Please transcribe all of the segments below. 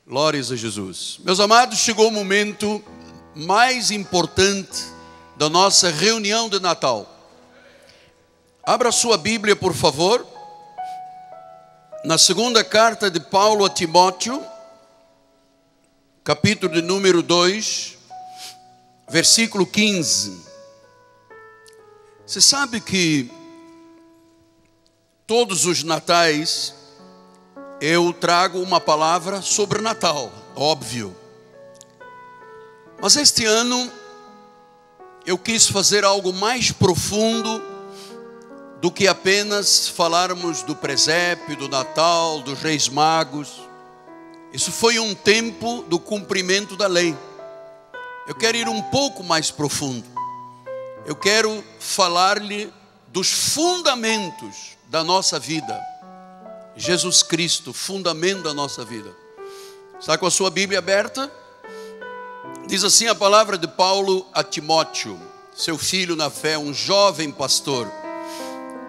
Glórias a Jesus. Meus amados, chegou o momento mais importante da nossa reunião de Natal. Abra sua Bíblia, por favor, na segunda carta de Paulo a Timóteo, capítulo de número 2, versículo 15. Você sabe que todos os natais eu trago uma palavra sobre Natal, óbvio. Mas este ano eu quis fazer algo mais profundo do que apenas falarmos do presépio, do Natal, dos Reis Magos. Isso foi um tempo do cumprimento da lei. Eu quero ir um pouco mais profundo. Eu quero falar-lhe dos fundamentos da nossa vida. Jesus Cristo, fundamento da nossa vida. Está com a sua Bíblia aberta? Diz assim a palavra de Paulo a Timóteo, seu filho na fé, um jovem pastor.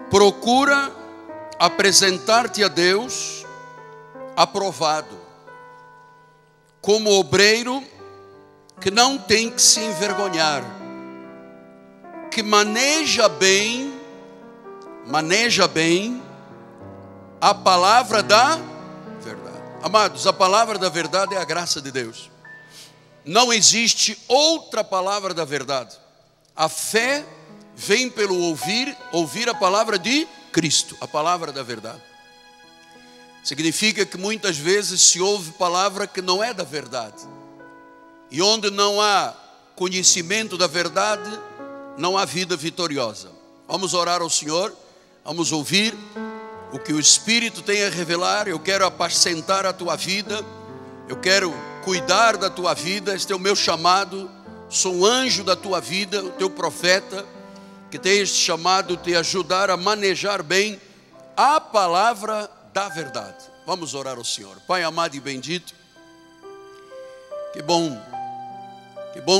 Procura apresentar-te a Deus aprovado, como obreiro que não tem que se envergonhar, que maneja bem a palavra da verdade. Amados, a palavra da verdade é a graça de Deus. Não existe outra palavra da verdade. A fé vem pelo ouvir a palavra de Cristo, a palavra da verdade. Significa que muitas vezes se ouve palavra que não é da verdade. E onde não há conhecimento da verdade, não há vida vitoriosa. Vamos orar ao Senhor, vamos ouvir o que o Espírito tem a revelar. Eu quero apacentar a tua vida, eu quero cuidar da tua vida. Este é o meu chamado, sou um anjo da tua vida, o teu profeta, que tem este chamado de te ajudar a manejar bem a palavra da verdade. Vamos orar ao Senhor. Pai amado e bendito, que bom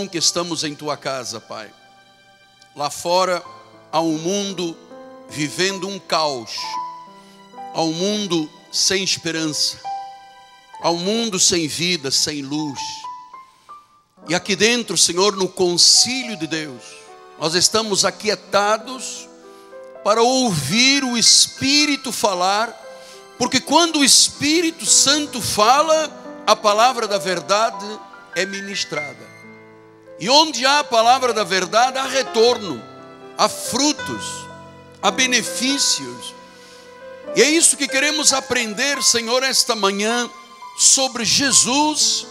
que estamos em tua casa, Pai. Lá fora há um mundo vivendo um caos, há um mundo sem esperança, há um mundo sem vida, sem luz. E aqui dentro, Senhor, no concílio de Deus, nós estamos aquietados para ouvir o Espírito falar, porque quando o Espírito Santo fala, a palavra da verdade é ministrada. E onde há a palavra da verdade, há retorno, há frutos, há benefícios. E é isso que queremos aprender, Senhor, esta manhã, sobre Jesus,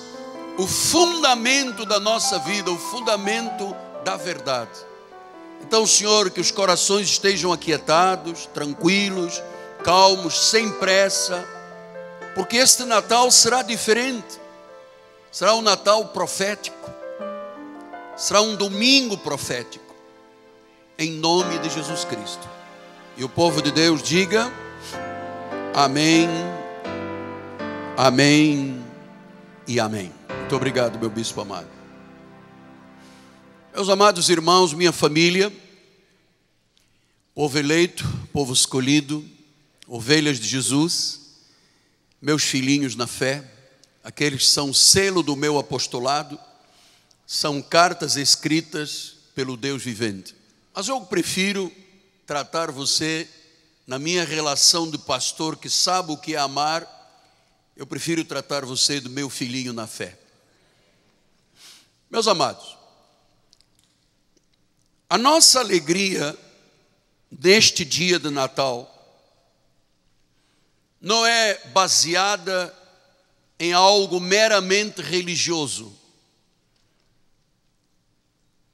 o fundamento da nossa vida, o fundamento da verdade. Então, Senhor, que os corações estejam aquietados, tranquilos, calmos, sem pressa, porque este Natal será diferente. Será um Natal profético, será um domingo profético, em nome de Jesus Cristo. E o povo de Deus diga: amém, amém e amém. Muito obrigado, meu bispo amado. Meus amados irmãos, minha família, povo eleito, povo escolhido, ovelhas de Jesus, meus filhinhos na fé, aqueles que são selo do meu apostolado, são cartas escritas pelo Deus vivente. Mas eu prefiro tratar você na minha relação de pastor que sabe o que é amar. Eu prefiro tratar você do meu filhinho na fé. Meus amados, a nossa alegria neste dia de Natal não é baseada em algo meramente religioso,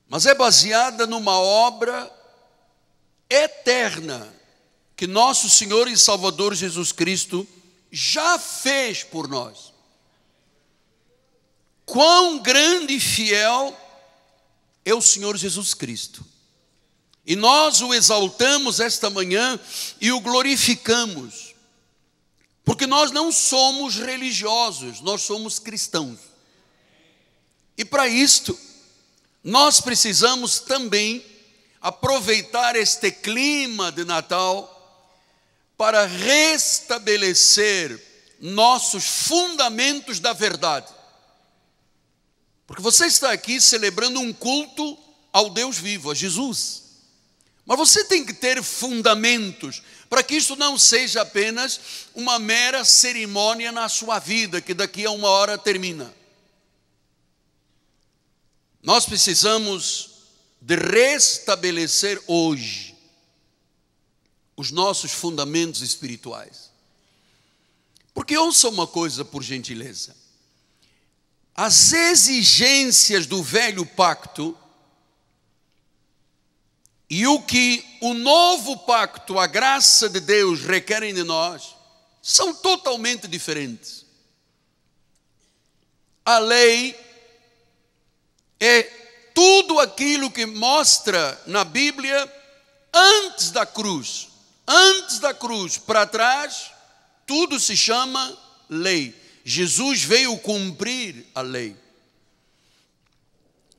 mas é baseada numa obra eterna que nosso Senhor e Salvador Jesus Cristo já fez por nós. Quão grande e fiel é o Senhor Jesus Cristo. E nós o exaltamos esta manhã e o glorificamos, porque nós não somos religiosos, nós somos cristãos. E para isto, nós precisamos também aproveitar este clima de Natal para restabelecer nossos fundamentos da verdade. Porque você está aqui celebrando um culto ao Deus vivo, a Jesus. Mas você tem que ter fundamentos, para que isso não seja apenas uma mera cerimônia na sua vida, que daqui a 1 hora termina. Nós precisamos de restabelecer hoje os nossos fundamentos espirituais. Porque ouça uma coisa, por gentileza. As exigências do velho pacto e o que o novo pacto, a graça de Deus, requerem de nós, são totalmente diferentes. A lei é tudo aquilo que mostra na Bíblia antes da cruz. Antes da cruz, para trás, tudo se chama lei. Jesus veio cumprir a lei.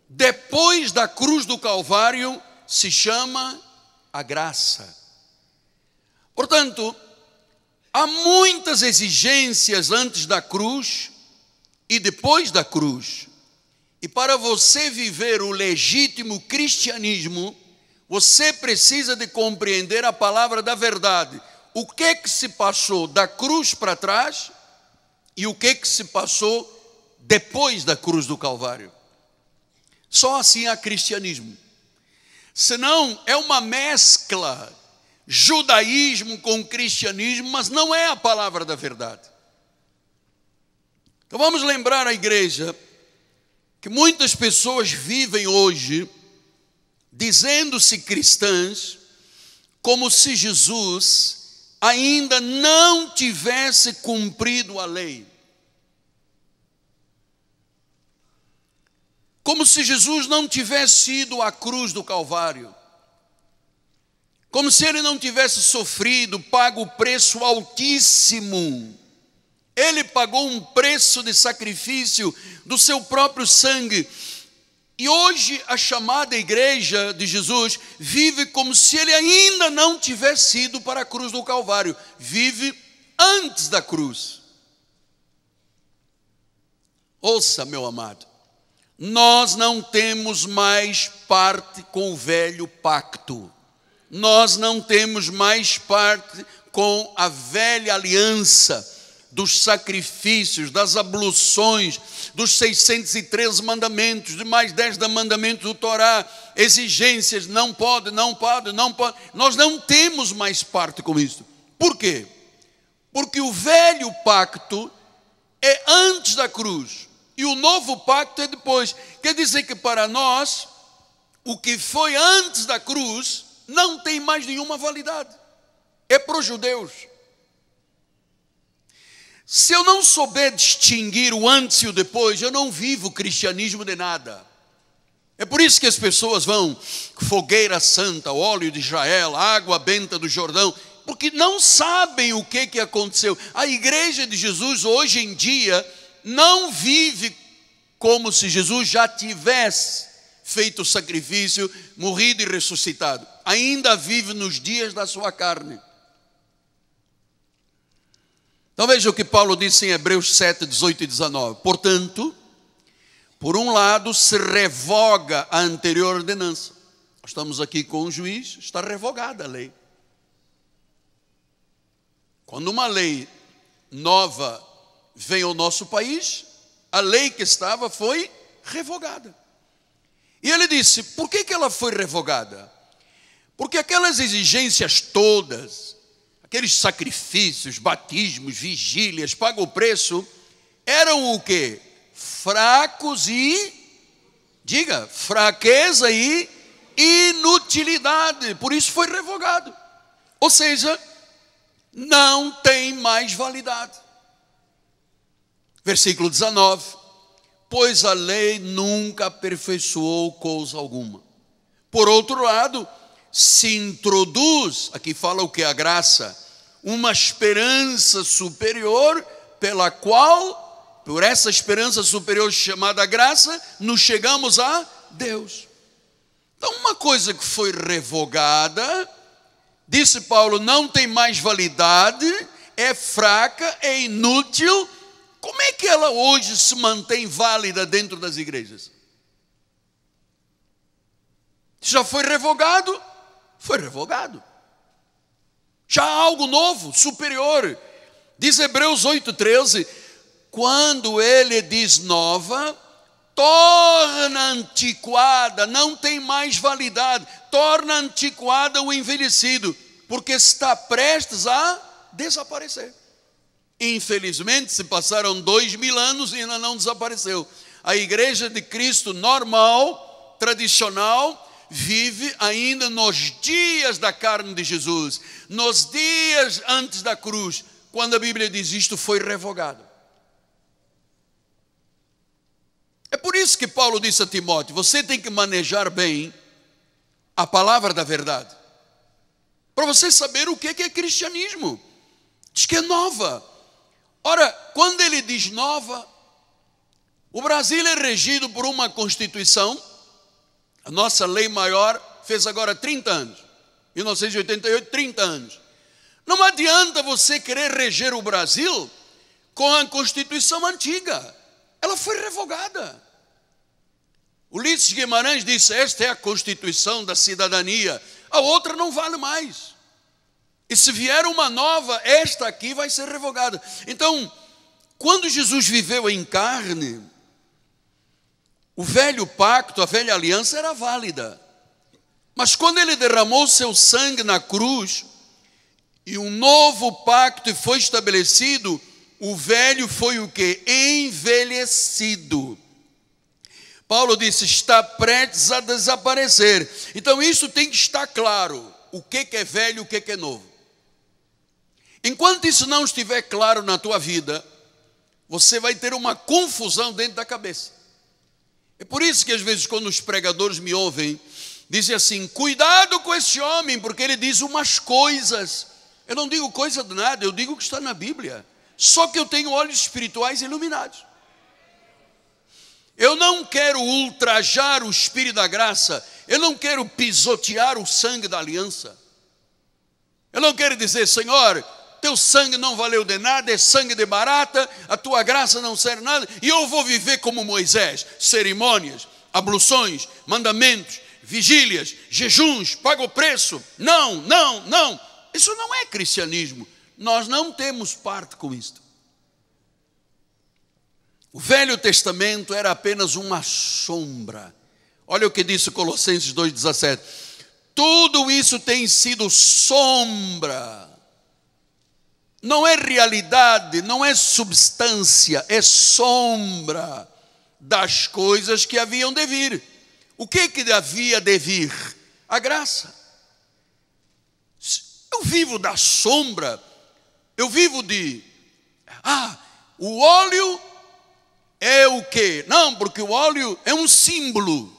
Depois da cruz do Calvário, se chama a graça. Portanto, há muitas exigências antes da cruz e depois da cruz. E para você viver o legítimo cristianismo, você precisa de compreender a palavra da verdade. O que se passou da cruz para trás e o que se passou depois da cruz do Calvário. Só assim há cristianismo. Senão é uma mescla, judaísmo com cristianismo, mas não é a palavra da verdade. Então vamos lembrar a igreja que muitas pessoas vivem hoje dizendo-se cristãs, como se Jesus ainda não tivesse cumprido a lei. Como se Jesus não tivesse ido à cruz do Calvário. Como se ele não tivesse sofrido, pago o preço altíssimo. Ele pagou um preço de sacrifício do seu próprio sangue. E hoje a chamada igreja de Jesus vive como se ele ainda não tivesse ido para a cruz do Calvário. Vive antes da cruz. Ouça, meu amado. Nós não temos mais parte com o velho pacto. Nós não temos mais parte com a velha aliança dos sacrifícios, das abluções, dos 613 mandamentos, de mais 10 mandamentos do Torá, exigências, não pode, não pode, não pode. Nós não temos mais parte com isso. Por quê? Porque o velho pacto é antes da cruz. E o novo pacto é depois. Quer dizer que para nós, o que foi antes da cruz não tem mais nenhuma validade. É para os judeus. Se eu não souber distinguir o antes e o depois, eu não vivo cristianismo de nada. É por isso que as pessoas vão, fogueira santa, óleo de Israel, água benta do Jordão, porque não sabem o que aconteceu. A igreja de Jesus hoje em dia não vive como se Jesus já tivesse feito o sacrifício, morrido e ressuscitado. Ainda vive nos dias da sua carne. Então veja o que Paulo disse em Hebreus 7, 18 e 19. Portanto, por um lado se revoga a anterior ordenança. Nós estamos aqui com um juiz, está revogada a lei. Quando uma lei nova vem ao nosso país, a lei que estava foi revogada. E ele disse, por que ela foi revogada? Porque aquelas exigências todas, aqueles sacrifícios, batismos, vigílias, paga o preço, eram o quê? Fracos e, diga, fraqueza e inutilidade. Por isso foi revogado. Ou seja, não tem mais validade. Versículo 19. Pois a lei nunca aperfeiçoou coisa alguma. Por outro lado, se introduz, aqui fala o que é a graça, uma esperança superior, pela qual, por essa esperança superior chamada graça, nos chegamos a Deus. Então, uma coisa que foi revogada, disse Paulo, não tem mais validade, é fraca, é inútil, como é que ela hoje se mantém válida dentro das igrejas? Já foi revogado? Foi revogado. Já há algo novo, superior. Diz Hebreus 8,13, quando ele diz nova, torna antiquada, não tem mais validade, torna antiquada o envelhecido, porque está prestes a desaparecer. Infelizmente, se passaram 2000 anos e ainda não desapareceu. A igreja de Cristo normal, tradicional, vive ainda nos dias da carne de Jesus, nos dias antes da cruz, quando a Bíblia diz isto foi revogado. É por isso que Paulo disse a Timóteo, você tem que manejar bem a palavra da verdade, para você saber o que é cristianismo. Diz que é nova. Ora, quando ele diz nova, o Brasil é regido por uma Constituição. A nossa lei maior fez agora 30 anos. 1988, 30 anos. Não adianta você querer reger o Brasil com a Constituição antiga. Ela foi revogada. Ulisses Guimarães disse, esta é a Constituição da cidadania. A outra não vale mais. E se vier uma nova, esta aqui vai ser revogada. Então, quando Jesus viveu em carne, o velho pacto, a velha aliança era válida. Mas quando ele derramou seu sangue na cruz, e um novo pacto foi estabelecido, o velho foi o quê? Envelhecido. Paulo disse, está prestes a desaparecer. Então isso tem que estar claro, o que é velho e o que é novo. Enquanto isso não estiver claro na tua vida, você vai ter uma confusão dentro da cabeça. É por isso que às vezes quando os pregadores me ouvem, dizem assim, cuidado com esse homem, porque ele diz umas coisas. Eu não digo coisa de nada, eu digo o que está na Bíblia. Só que eu tenho olhos espirituais iluminados. Eu não quero ultrajar o Espírito da graça, eu não quero pisotear o sangue da aliança. Eu não quero dizer, Senhor, teu sangue não valeu de nada, é sangue de barata, a tua graça não serve nada, e eu vou viver como Moisés, cerimônias, abluções, mandamentos, vigílias, jejuns, pago o preço. Não, não, não. Isso não é cristianismo. Nós não temos parte com isto. O Velho Testamento era apenas uma sombra. Olha o que disse Colossenses 2,17. Tudo isso tem sido sombra. Não é realidade, não é substância, é sombra das coisas que haviam de vir. O que havia de vir? A graça. Eu vivo da sombra, eu vivo de, o óleo é o quê? Não, porque o óleo é um símbolo.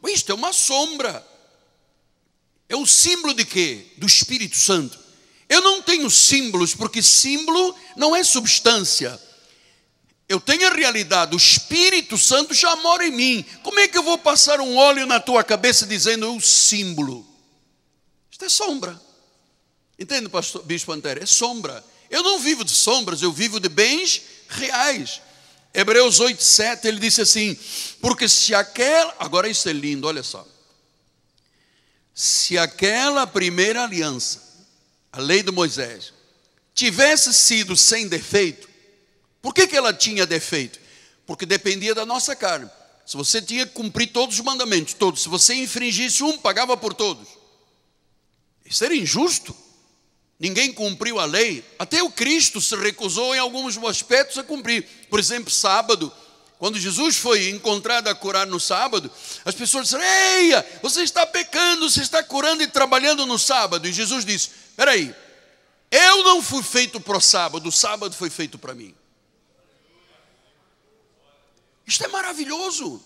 Isto é uma sombra. É um símbolo de quê? Do Espírito Santo. Eu não tenho símbolos, porque símbolo não é substância. Eu tenho a realidade, o Espírito Santo já mora em mim. Como é que eu vou passar um óleo na tua cabeça dizendo é um símbolo? Isto é sombra. Entende, pastor Bispo Antero? É sombra. Eu não vivo de sombras, eu vivo de bens reais. Hebreus 8,7, ele disse assim, porque se aquela, agora isso é lindo, olha só. Se aquela primeira aliança, a lei de Moisés, tivesse sido sem defeito, por que ela tinha defeito? Porque dependia da nossa carne. Se você tinha que cumprir todos os mandamentos, todos, se você infringisse um, pagava por todos. Isso era injusto. Ninguém cumpriu a lei. Até o Cristo se recusou em alguns aspectos a cumprir. Por exemplo, sábado. Quando Jesus foi encontrado a curar no sábado, as pessoas disseram, eia, você está pecando, você está curando e trabalhando no sábado. E Jesus disse, espera aí, eu não fui feito para o sábado foi feito para mim. Isto é maravilhoso.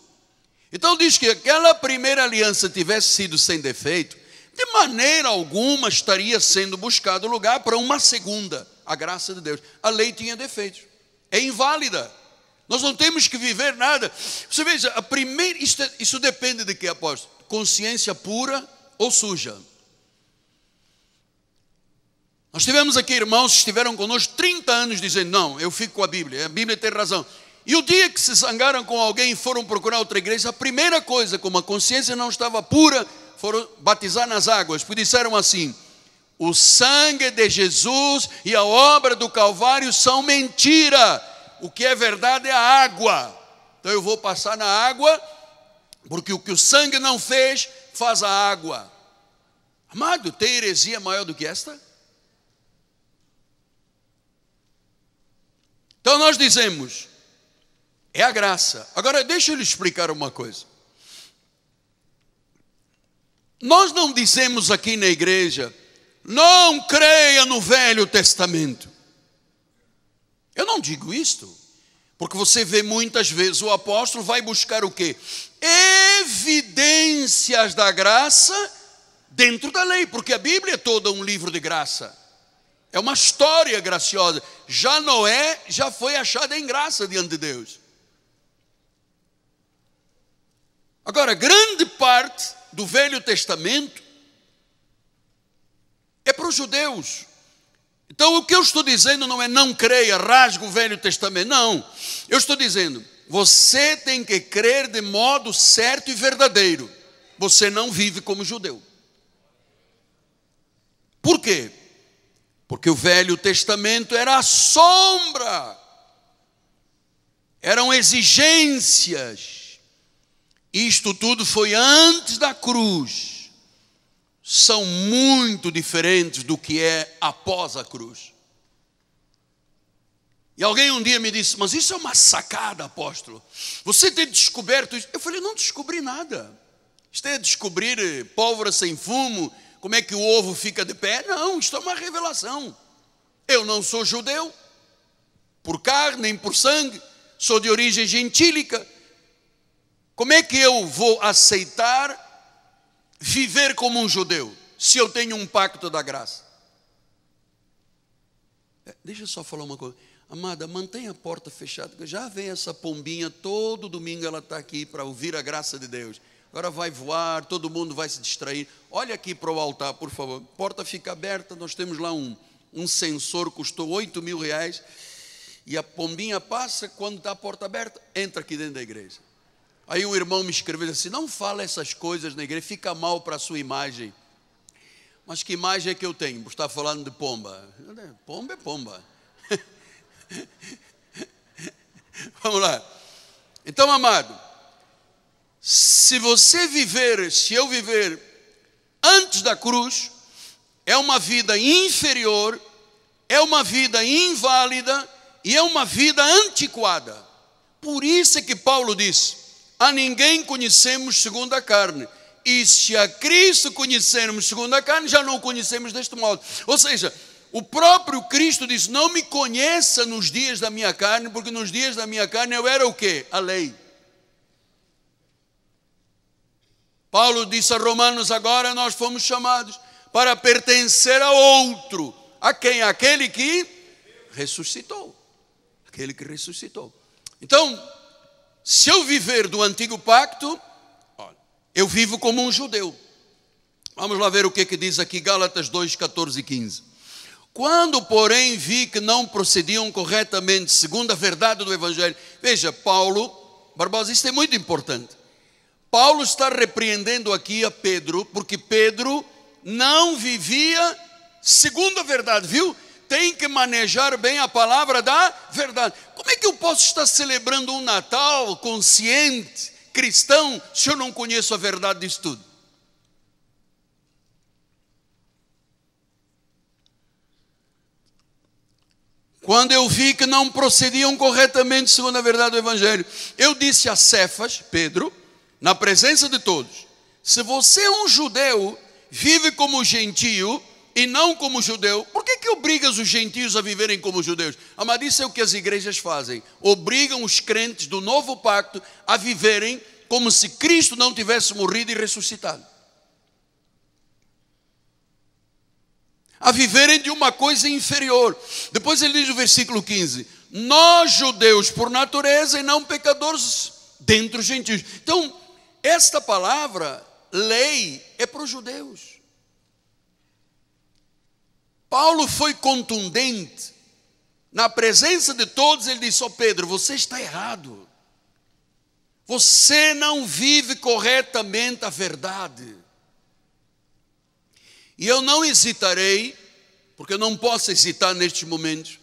Então diz que aquela primeira aliança tivesse sido sem defeito, de maneira alguma estaria sendo buscado lugar para uma segunda, a graça de Deus. A lei tinha defeitos, é inválida. Nós não temos que viver nada. Você veja, a primeira, isso depende de quê, apóstolo? Consciência pura ou suja? Nós tivemos aqui irmãos que estiveram conosco 30 anos dizendo, não, eu fico com a Bíblia tem razão. E o dia que se zangaram com alguém e foram procurar outra igreja, a primeira coisa, como a consciência não estava pura, foram batizar nas águas, porque disseram assim, o sangue de Jesus e a obra do Calvário são mentira, o que é verdade é a água. Então eu vou passar na água, porque o que o sangue não fez, faz a água. Amado, tem heresia maior do que esta? Então nós dizemos, é a graça. Agora deixa eu lhe explicar uma coisa. Nós não dizemos aqui na igreja, não creia no Velho Testamento. Eu não digo isto, porque você vê muitas vezes o apóstolo vai buscar o quê? Evidências da graça dentro da lei, porque a Bíblia é toda um livro de graça. É uma história graciosa. Já Noé já foi achado em graça diante de Deus. Agora, grande parte do Velho Testamento é para os judeus. Então o que eu estou dizendo não é não creia, rasgue o Velho Testamento. Não, eu estou dizendo, você tem que crer de modo certo e verdadeiro. Você não vive como judeu. Por quê? Porque o Velho Testamento era a sombra, eram exigências. Isto tudo foi antes da cruz. São muito diferentes do que é após a cruz. E alguém um dia me disse, mas isso é uma sacada, apóstolo. Você tem descoberto isso? Eu falei, não descobri nada. Isto é descobrir pólvora sem fumo, como é que o ovo fica de pé? Não, isto é uma revelação. Eu não sou judeu, por carne nem por sangue, sou de origem gentílica. Como é que eu vou aceitar viver como um judeu, se eu tenho um pacto da graça? Deixa eu só falar uma coisa. Amada, mantenha a porta fechada, porque já vem essa pombinha, todo domingo ela está aqui para ouvir a graça de Deus. Agora vai voar, todo mundo vai se distrair. Olha aqui para o altar, por favor. Porta fica aberta, nós temos lá um sensor, custou R$8.000. E a pombinha passa, quando está a porta aberta, entra aqui dentro da igreja. Aí um irmão me escreveu assim, não fala essas coisas na igreja, fica mal para a sua imagem. Mas que imagem é que eu tenho? Você está falando de pomba. Pomba é pomba. Vamos lá. Então, amado, se eu viver antes da cruz, é uma vida inferior, é uma vida inválida e é uma vida antiquada. Por isso é que Paulo disse, a ninguém conhecemos segundo a carne. E se a Cristo conhecermos segundo a carne, já não o conhecemos deste modo. Ou seja, o próprio Cristo disse, não me conheça nos dias da minha carne, porque nos dias da minha carne eu era o quê? A lei. Paulo disse a Romanos, agora nós fomos chamados para pertencer a outro. A quem? Aquele que ressuscitou. Aquele que ressuscitou. Então, se eu viver do antigo pacto, eu vivo como um judeu. Vamos lá ver o que diz aqui, Gálatas 2, 14 e 15. Quando, porém, vi que não procediam corretamente, segundo a verdade do Evangelho. Veja, Paulo, Barbosa, isso é muito importante. Paulo está repreendendo aqui a Pedro, porque Pedro não vivia segundo a verdade, viu? Tem que manejar bem a palavra da verdade. Como é que eu posso estar celebrando um Natal consciente, cristão, se eu não conheço a verdade disso tudo? Quando eu vi que não procediam corretamente segundo a verdade do Evangelho, eu disse a Cefas, Pedro, na presença de todos, se você é um judeu, vive como gentio e não como judeu, por que obrigas os gentios a viverem como judeus? Amado, isso é o que as igrejas fazem, obrigam os crentes do novo pacto a viverem como se Cristo não tivesse morrido e ressuscitado. A viverem de uma coisa inferior. Depois ele diz no versículo 15, nós judeus por natureza e não pecadores dentre os gentios. Então, esta palavra, lei, é para os judeus. Paulo foi contundente. Na presença de todos, ele disse: ó Pedro, você está errado. Você não vive corretamente a verdade. E eu não hesitarei, porque eu não posso hesitar nestes momentos,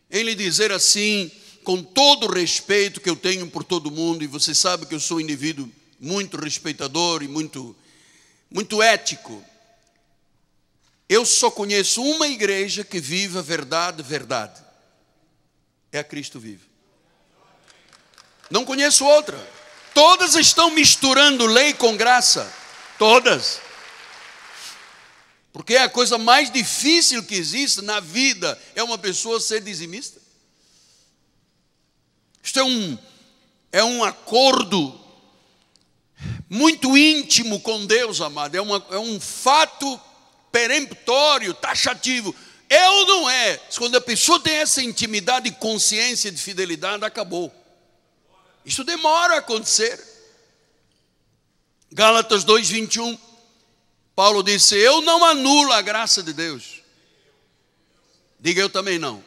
em lhe dizer assim, com todo o respeito que eu tenho por todo mundo, e você sabe que eu sou um indivíduo muito respeitador e muito ético. Eu só conheço uma igreja que vive a verdade, verdade. É a Cristo Vive. Não conheço outra. Todas estão misturando lei com graça. Todas. Porque a coisa mais difícil que existe na vida é uma pessoa ser dizimista. Isto é um acordo muito íntimo com Deus, amado. É um fato peremptório, taxativo. É ou não é? Quando a pessoa tem essa intimidade e consciência de fidelidade, acabou. Isso demora a acontecer. Gálatas 2:21, Paulo disse: eu não anulo a graça de Deus. Diga: eu também não.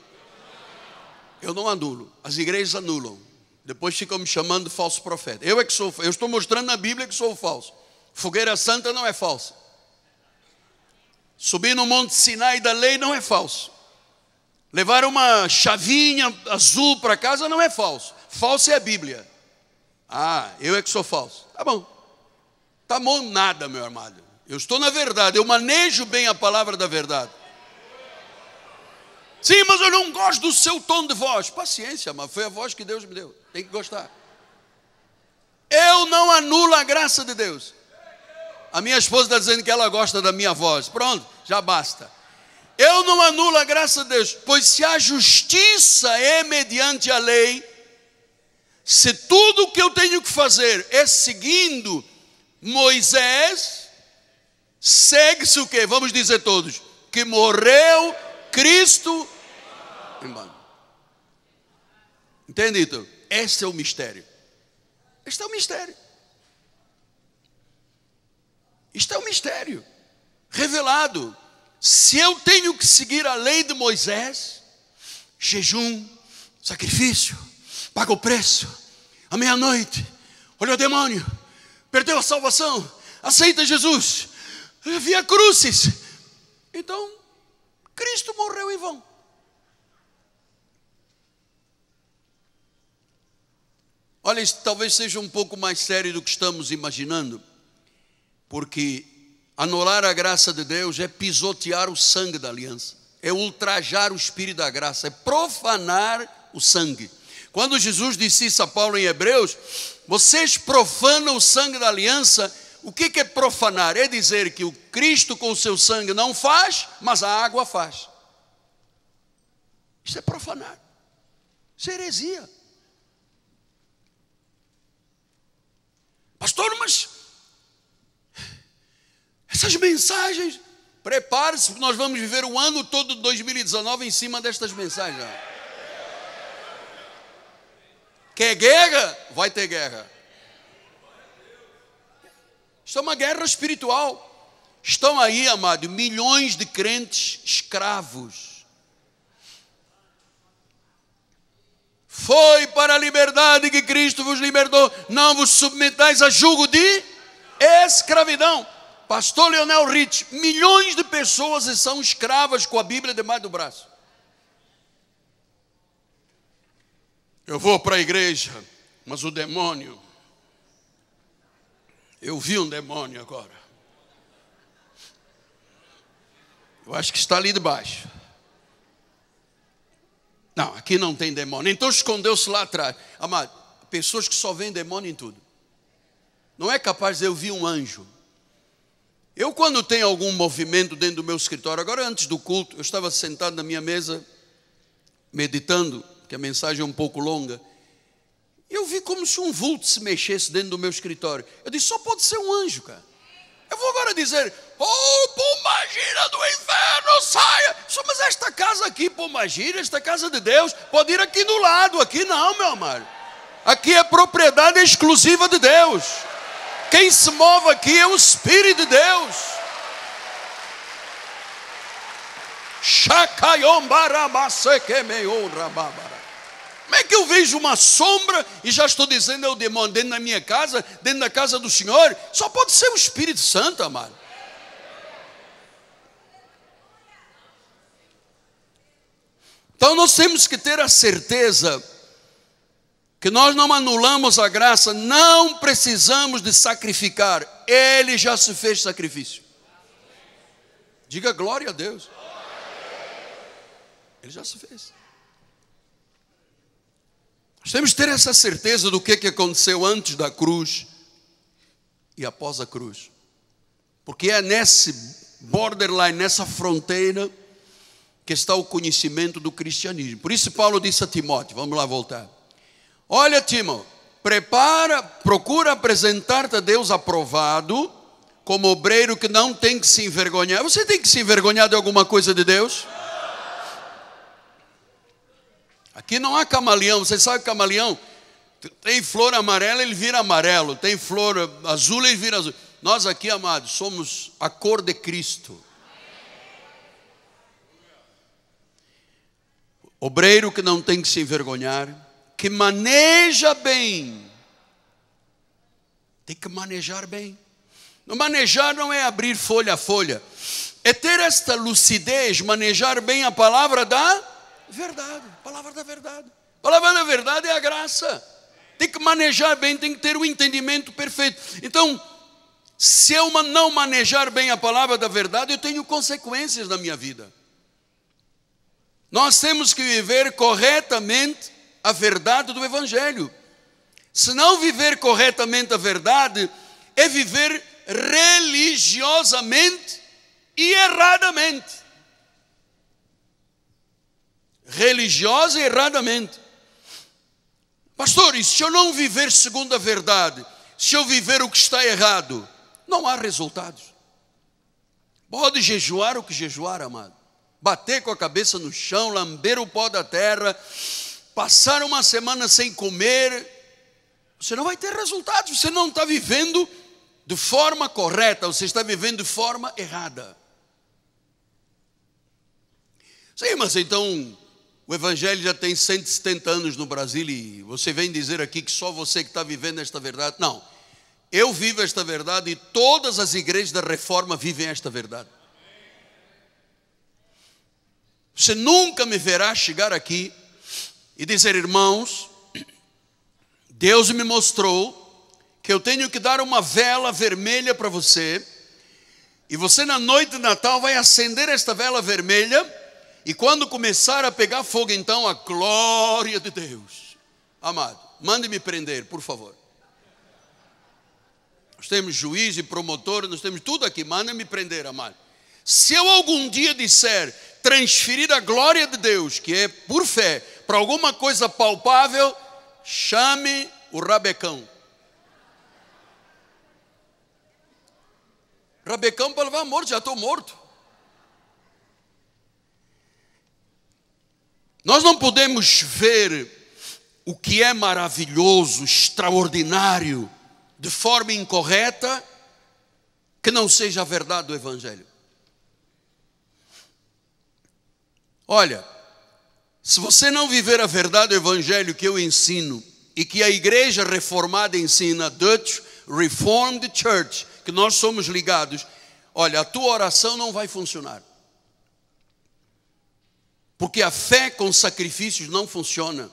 Eu não anulo. As igrejas anulam. Depois ficam me chamando de falso profeta. Eu estou mostrando na Bíblia que sou falso. Fogueira santa não é falsa. Subir no Monte Sinai da lei não é falso. Levar uma chavinha azul para casa não é falso. Falso é a Bíblia. Ah, eu é que sou falso. Tá bom. Tá bom nada, meu amado. Eu estou na verdade, eu manejo bem a palavra da verdade. Sim, mas eu não gosto do seu tom de voz. Paciência, mas foi a voz que Deus me deu. Tem que gostar. Eu não anulo a graça de Deus. A minha esposa está dizendo que ela gosta da minha voz. Pronto, já basta. Eu não anulo a graça de Deus, pois se a justiça é mediante a lei, se tudo o que eu tenho que fazer é seguindo Moisés, segue-se o quê? Vamos dizer todos, que morreu Cristo em vão. Entende, então? Este é o mistério. Este é o mistério. Isto é um mistério revelado. Se eu tenho que seguir a lei de Moisés, jejum, sacrifício, paga o preço, à meia-noite, olha o demônio, perdeu a salvação, aceita Jesus, via crucis. Então, Cristo morreu em vão. Olha, isso talvez seja um pouco mais sério do que estamos imaginando. Porque anular a graça de Deus é pisotear o sangue da aliança, é ultrajar o Espírito da graça, é profanar o sangue. Quando Jesus disse isso a Paulo em Hebreus: vocês profanam o sangue da aliança. O que é profanar? É dizer que o Cristo com o seu sangue não faz, mas a água faz. Isso é profanar. Isso é heresia. Pastor, mas essas mensagens, prepare-se, porque nós vamos viver o ano todo de 2019 em cima destas mensagens. Quer guerra? Vai ter guerra. Isto é uma guerra espiritual. Estão aí, amado, milhões de crentes escravos. Foi para a liberdade que Cristo vos libertou. Não vos submetais a jugo de escravidão. Pastor Leonel Rich, milhões de pessoas são escravas com a Bíblia debaixo do braço. Eu vou para a igreja, mas o demônio, eu vi um demônio agora. Eu acho que está ali debaixo. Não, aqui não tem demônio. Então escondeu-se lá atrás. Amado, pessoas que só veem demônio em tudo. Não é capaz de eu vi um anjo. Eu, quando tenho algum movimento dentro do meu escritório, agora antes do culto, eu estava sentado na minha mesa, meditando, que a mensagem é um pouco longa, e eu vi como se um vulto se mexesse dentro do meu escritório. Eu disse: só pode ser um anjo, cara. Eu vou agora dizer: oh, Pombagira do inferno, saia. Mas esta casa aqui, Pombagira, esta casa de Deus, pode ir aqui do lado. Aqui não, meu amado. Aqui é propriedade exclusiva de Deus. Quem se move aqui é o Espírito de Deus. Como é que eu vejo uma sombra e já estou dizendo é o demônio dentro da minha casa, dentro da casa do Senhor? Só pode ser o Espírito Santo, amado. Então nós temos que ter a certeza que nós não anulamos a graça, não precisamos de sacrificar. Ele já se fez sacrifício. Diga glória a Deus. Ele já se fez. Nós temos que ter essa certeza do que aconteceu antes da cruz e após a cruz. Porque é nesse borderline, nessa fronteira, que está o conhecimento do cristianismo. Por isso Paulo disse a Timóteo, vamos lá voltar. Olha, Timóteo, procura apresentar-te a Deus aprovado, como obreiro que não tem que se envergonhar. Você tem que se envergonhar de alguma coisa de Deus? Aqui não há camaleão. Você sabe camaleão? Tem flor amarela, ele vira amarelo. Tem flor azul, ele vira azul. Nós aqui, amados, somos a cor de Cristo. Obreiro que não tem que se envergonhar, que maneja bem. Tem que manejar bem. Manejar não é abrir folha a folha, é ter esta lucidez, manejar bem a palavra da verdade. A palavra da verdade. A palavra da verdade é a graça. Tem que manejar bem, tem que ter o entendimento perfeito. Então, se eu não manejar bem a palavra da verdade, eu tenho consequências na minha vida. Nós temos que viver corretamente a verdade do Evangelho. Se não viver corretamente a verdade, é viver religiosamente e erradamente. Religiosa e erradamente. Pastor, e se eu não viver segundo a verdade, se eu viver o que está errado, não há resultados. Pode jejuar o que jejuar, amado. Bater com a cabeça no chão, lamber o pó da terra, passar uma semana sem comer, você não vai ter resultados. Você não está vivendo de forma correta, você está vivendo de forma errada. Sim, mas então o Evangelho já tem 170 anos no Brasil e você vem dizer aqui que só você que está vivendo esta verdade. Não, eu vivo esta verdade e todas as igrejas da Reforma vivem esta verdade. Você nunca me verá chegar aqui e dizer, irmãos, Deus me mostrou que eu tenho que dar uma vela vermelha para você, e você na noite de Natal vai acender esta vela vermelha, e quando começar a pegar fogo, então a glória de Deus. Amado, mande-me prender, por favor. Nós temos juiz e promotor, nós temos tudo aqui, mande-me prender, amado. Se eu algum dia disser transferir a glória de Deus, que é por fé, para alguma coisa palpável, chame o rabecão. Rabecão para levar morto, já estou morto. Nós não podemos ver o que é maravilhoso, extraordinário, de forma incorreta, que não seja a verdade do Evangelho. Olha, se você não viver a verdade do Evangelho que eu ensino, e que a igreja reformada ensina, Dutch Reformed Church, que nós somos ligados, olha, a tua oração não vai funcionar. Porque a fé com sacrifícios não funciona.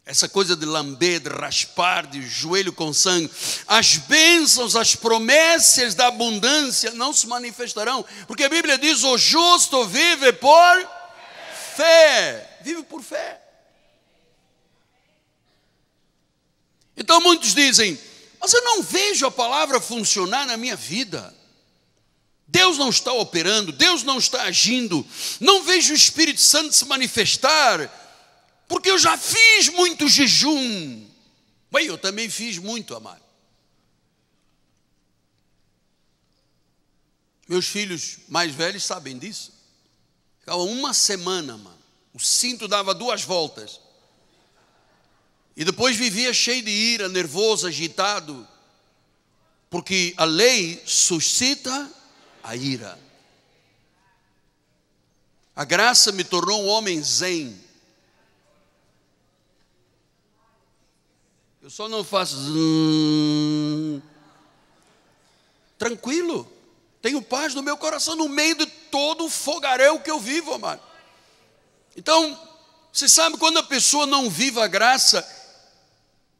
Essa coisa de lamber, de raspar, de joelho com sangue. As bênçãos, as promessas da abundância não se manifestarão. Porque a Bíblia diz, o justo vive por fé. Vive por fé. Então muitos dizem, mas eu não vejo a palavra funcionar na minha vida. Deus não está operando, Deus não está agindo. Não vejo o Espírito Santo se manifestar, porque eu já fiz muito jejum. Bem, eu também fiz muito, amado. Meus filhos mais velhos sabem disso. Ficava uma semana, mano. O cinto dava 2 voltas. E depois vivia cheio de ira, nervoso, agitado. Porque a lei suscita a ira. A graça me tornou um homem zen. Eu só não faço tranquilo. Tenho paz no meu coração no meio de todo o fogaréu que eu vivo, amado. Então, você sabe, quando a pessoa não vive a graça,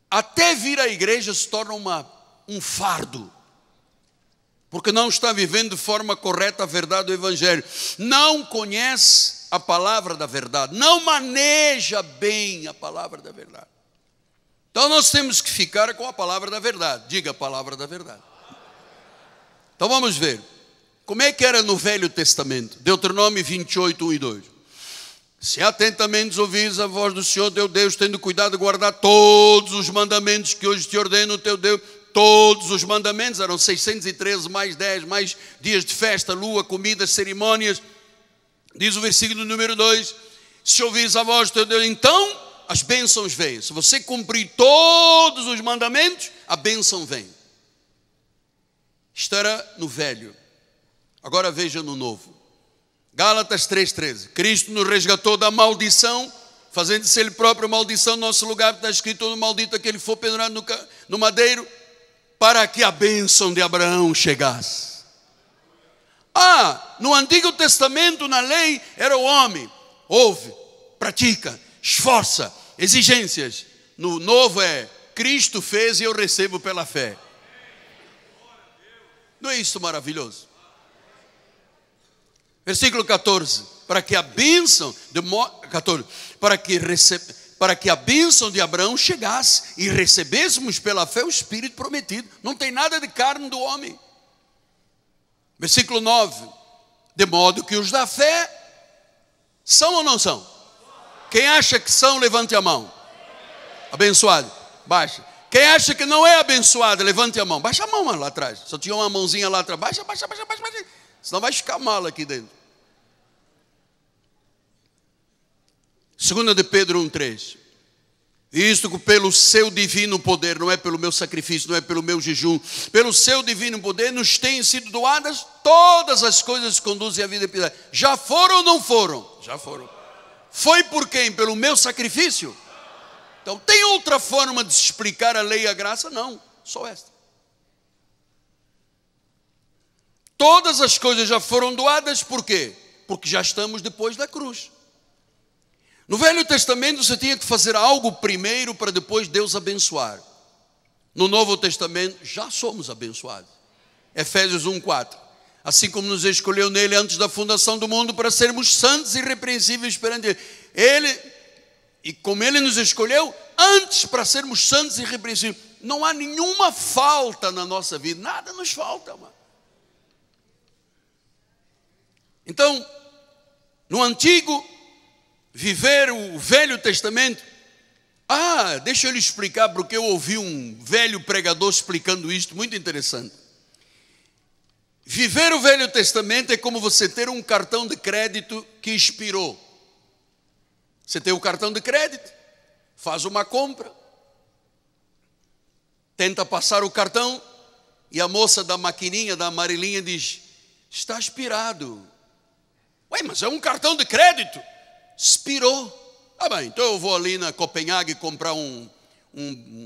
até vir à igreja se torna um fardo. Porque não está vivendo de forma correta a verdade do Evangelho. Não conhece a palavra da verdade. Não maneja bem a palavra da verdade. Então nós temos que ficar com a palavra da verdade. Diga a palavra da verdade. Então vamos ver. Como é que era no Velho Testamento? Deuteronômio 28, 1 e 2. Se atentamente ouvires a voz do Senhor teu Deus, tendo cuidado de guardar todos os mandamentos que hoje te ordena o teu Deus. Todos os mandamentos, eram 613, mais 10, mais dias de festa, lua, comidas, cerimônias. Diz o versículo número 2, se ouvires a voz do teu Deus, então as bênçãos vêm. Se você cumprir todos os mandamentos, a bênção vem. Isto era no velho. Agora veja no novo. Gálatas 3,13. Cristo nos resgatou da maldição, fazendo-se Ele próprio maldição no nosso lugar. Está escrito, todo maldito aquele que for pendurado no madeiro, para que a bênção de Abraão chegasse. No Antigo Testamento, na lei, era o homem. Ouve, pratica, esforça, exigências. No Novo é, Cristo fez e eu recebo pela fé. Não é isso maravilhoso? Versículo 14. Para que a bênção de 14, para que a bênção de Abraão chegasse e recebêssemos pela fé o Espírito prometido. Não tem nada de carne do homem. Versículo 9. De modo que os da fé são ou não são? Quem acha que são, levante a mão. Abençoado, baixa. Quem acha que não é abençoado, levante a mão. Baixa a mão lá atrás. Só tinha uma mãozinha lá atrás. Baixa. Senão vai ficar mal aqui dentro. 2 de Pedro 1,3. Isto pelo seu divino poder, não é pelo meu sacrifício, não é pelo meu jejum, pelo seu divino poder nos têm sido doadas todas as coisas que conduzem à vida e piedade. Já foram ou não foram? Já foram. Foi por quem? Pelo meu sacrifício? Então tem outra forma de explicar a lei e a graça? Não, só esta. Todas as coisas já foram doadas, por quê? Porque já estamos depois da cruz. No Velho Testamento você tinha que fazer algo primeiro para depois Deus abençoar. No Novo Testamento já somos abençoados. Efésios 1,4. Assim como nos escolheu nele antes da fundação do mundo para sermos santos e irrepreensíveis perante ele. E como ele nos escolheu antes para sermos santos e irrepreensíveis. Não há nenhuma falta na nossa vida. Nada nos falta, mano. Então, no Antigo, viver o Velho Testamento. Deixa eu lhe explicar, porque eu ouvi um velho pregador explicando isto, muito interessante. Viver o Velho Testamento é como você ter um cartão de crédito que expirou. Você tem o cartão de crédito, faz uma compra, tenta passar o cartão, e a moça da maquininha, da amarelinha, diz, está expirado. Ué, mas é um cartão de crédito. Expirou. Bem, então eu vou ali na Copenhague comprar um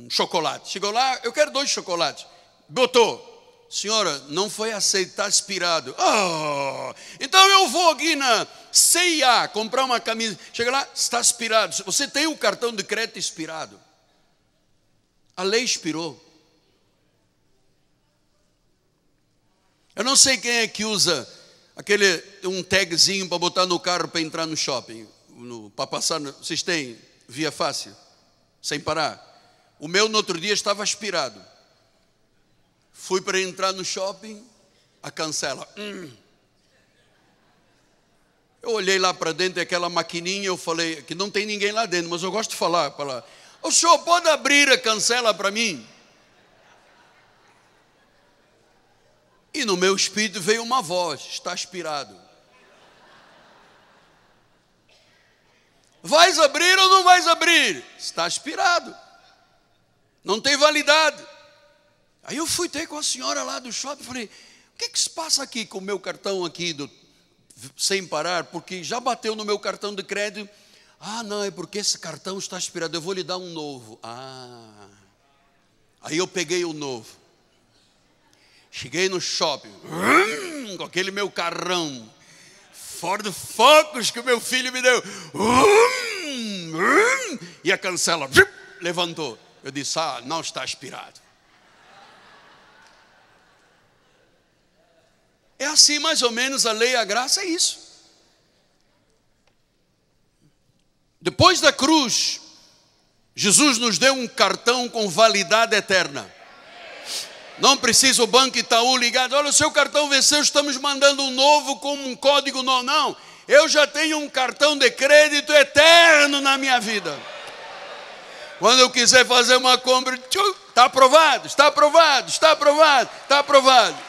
chocolate. Chegou lá, eu quero 2 chocolates. Botou. Senhora, não foi aceito, está expirado. Então eu vou aqui na C&A comprar uma camisa. Chega lá, está expirado. Você tem o cartão de crédito expirado. A lei expirou. Eu não sei quem é que usa um tagzinho para botar no carro para entrar no shopping. Para passar, vocês têm via fácil, sem parar. O meu no outro dia estava expirado. Fui para entrar no shopping, a cancela. Eu olhei lá para dentro daquela maquininha, eu falei, que não tem ninguém lá dentro, mas eu gosto de falar para lá. O senhor pode abrir a cancela para mim? E no meu espírito veio uma voz, está expirado. Vais abrir ou não vais abrir? Está expirado. Não tem validade. Aí eu fui ter com a senhora lá do shopping e falei, o que se passa aqui com o meu cartão aqui sem parar, porque já bateu no meu cartão de crédito. Ah, não, é porque esse cartão está expirado, eu vou lhe dar um novo. Aí eu peguei o novo. Cheguei no shopping, com aquele meu carrão, Ford Focus que o meu filho me deu. E a cancela levantou. Eu disse, não está expirado. É assim mais ou menos a lei e a graça, é isso. Depois da cruz, Jesus nos deu um cartão com validade eterna. Não precisa o Banco Itaú ligado, olha, o seu cartão venceu, estamos mandando um novo com um código novo. Não, eu já tenho um cartão de crédito eterno na minha vida. Quando eu quiser fazer uma compra, está aprovado, está aprovado, está aprovado, está aprovado.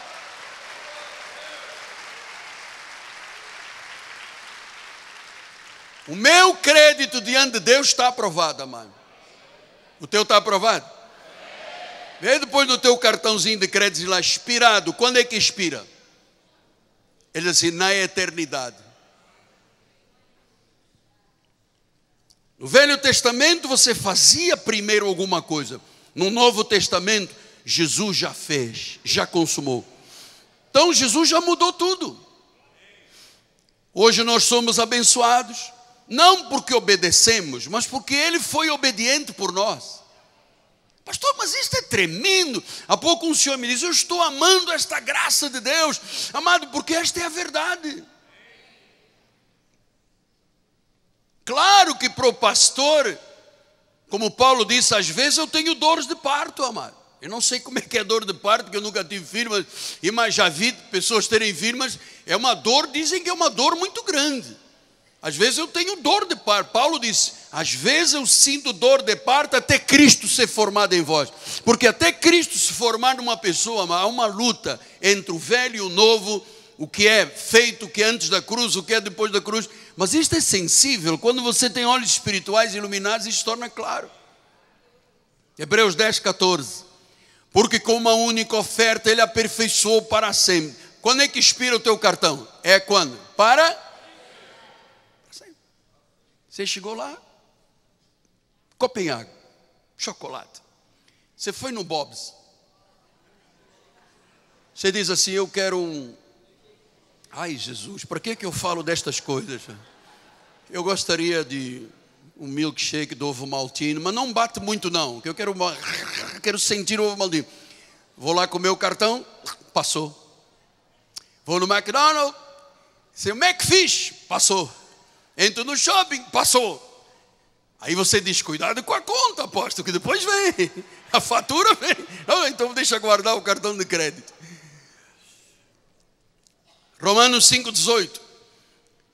O meu crédito diante de Deus está aprovado, amado. O teu está aprovado? Vê depois do teu cartãozinho de crédito lá, expirado. Quando é que expira? Ele diz assim, na eternidade. No Velho Testamento você fazia primeiro alguma coisa. No Novo Testamento, Jesus já fez, já consumou. Então Jesus já mudou tudo. Hoje nós somos abençoados. Não porque obedecemos, mas porque Ele foi obediente por nós. Pastor, mas isto é tremendo. Há pouco um senhor me disse, eu estou amando esta graça de Deus. Amado, porque esta é a verdade. Claro que para o pastor, como Paulo disse, às vezes eu tenho dores de parto, amado. Eu não sei como é que é dor de parto, porque eu nunca tive filho, mas já vi pessoas terem filho, mas é uma dor, dizem que é uma dor muito grande. Às vezes eu tenho dor de parto. Paulo disse, às vezes eu sinto dor de parto até Cristo ser formado em vós. Porque até Cristo se formar numa pessoa, há uma luta entre o velho e o novo, o que é feito, o que é antes da cruz, o que é depois da cruz. Mas isto é sensível, quando você tem olhos espirituais iluminados, isso torna claro. Hebreus 10, 14. Porque com uma única oferta Ele aperfeiçoou para sempre. Quando é que expira o teu cartão? É quando? Para... Você chegou lá, Copenhague, chocolate. Você foi no Bob's. Você diz assim, eu quero um... Ai, Jesus, para que eu falo destas coisas? Eu gostaria de um milkshake do ovo maltino, mas não bate muito não, que eu quero sentir o ovo maltino. Vou lá com o meu cartão, passou. Vou no McDonald's, seu McFish, passou. Entro no shopping, passou. Aí você diz, cuidado com a conta, apóstolo, que depois vem. A fatura vem. Então deixa guardar o cartão de crédito. Romanos 5,18.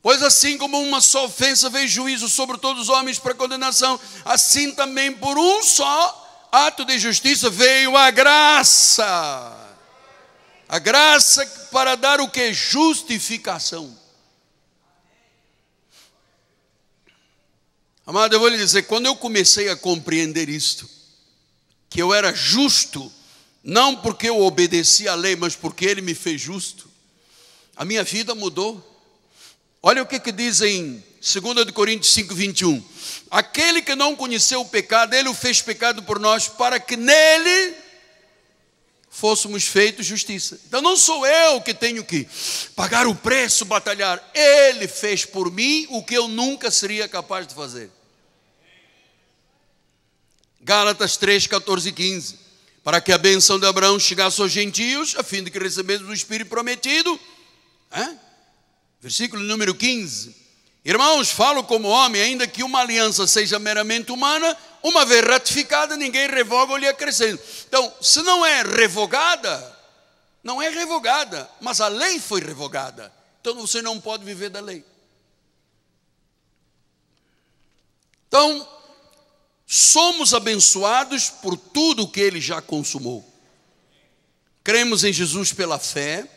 Pois assim como uma só ofensa veio juízo sobre todos os homens para condenação, assim também por um só ato de justiça veio a graça. A graça para dar o que? Justificação. Amado, eu vou lhe dizer, quando eu comecei a compreender isto, que eu era justo, não porque eu obedeci à lei, mas porque Ele me fez justo, a minha vida mudou. Olha o que diz em 2 Coríntios 5, 21. Aquele que não conheceu o pecado, Ele o fez pecado por nós, para que nele fôssemos feitos justiça. Então não sou eu que tenho que pagar o preço, batalhar. Ele fez por mim o que eu nunca seria capaz de fazer. Gálatas 3, 14 e 15. Para que a bênção de Abraão chegasse aos gentios, a fim de que recebêssemos o Espírito prometido. Versículo número 15. Irmãos, falo como homem, ainda que uma aliança seja meramente humana, uma vez ratificada, ninguém revoga ou lhe acrescenta. Então, se não é revogada, não é revogada, mas a lei foi revogada. Então você não pode viver da lei. Então, somos abençoados por tudo o que Ele já consumou. Cremos em Jesus pela fé.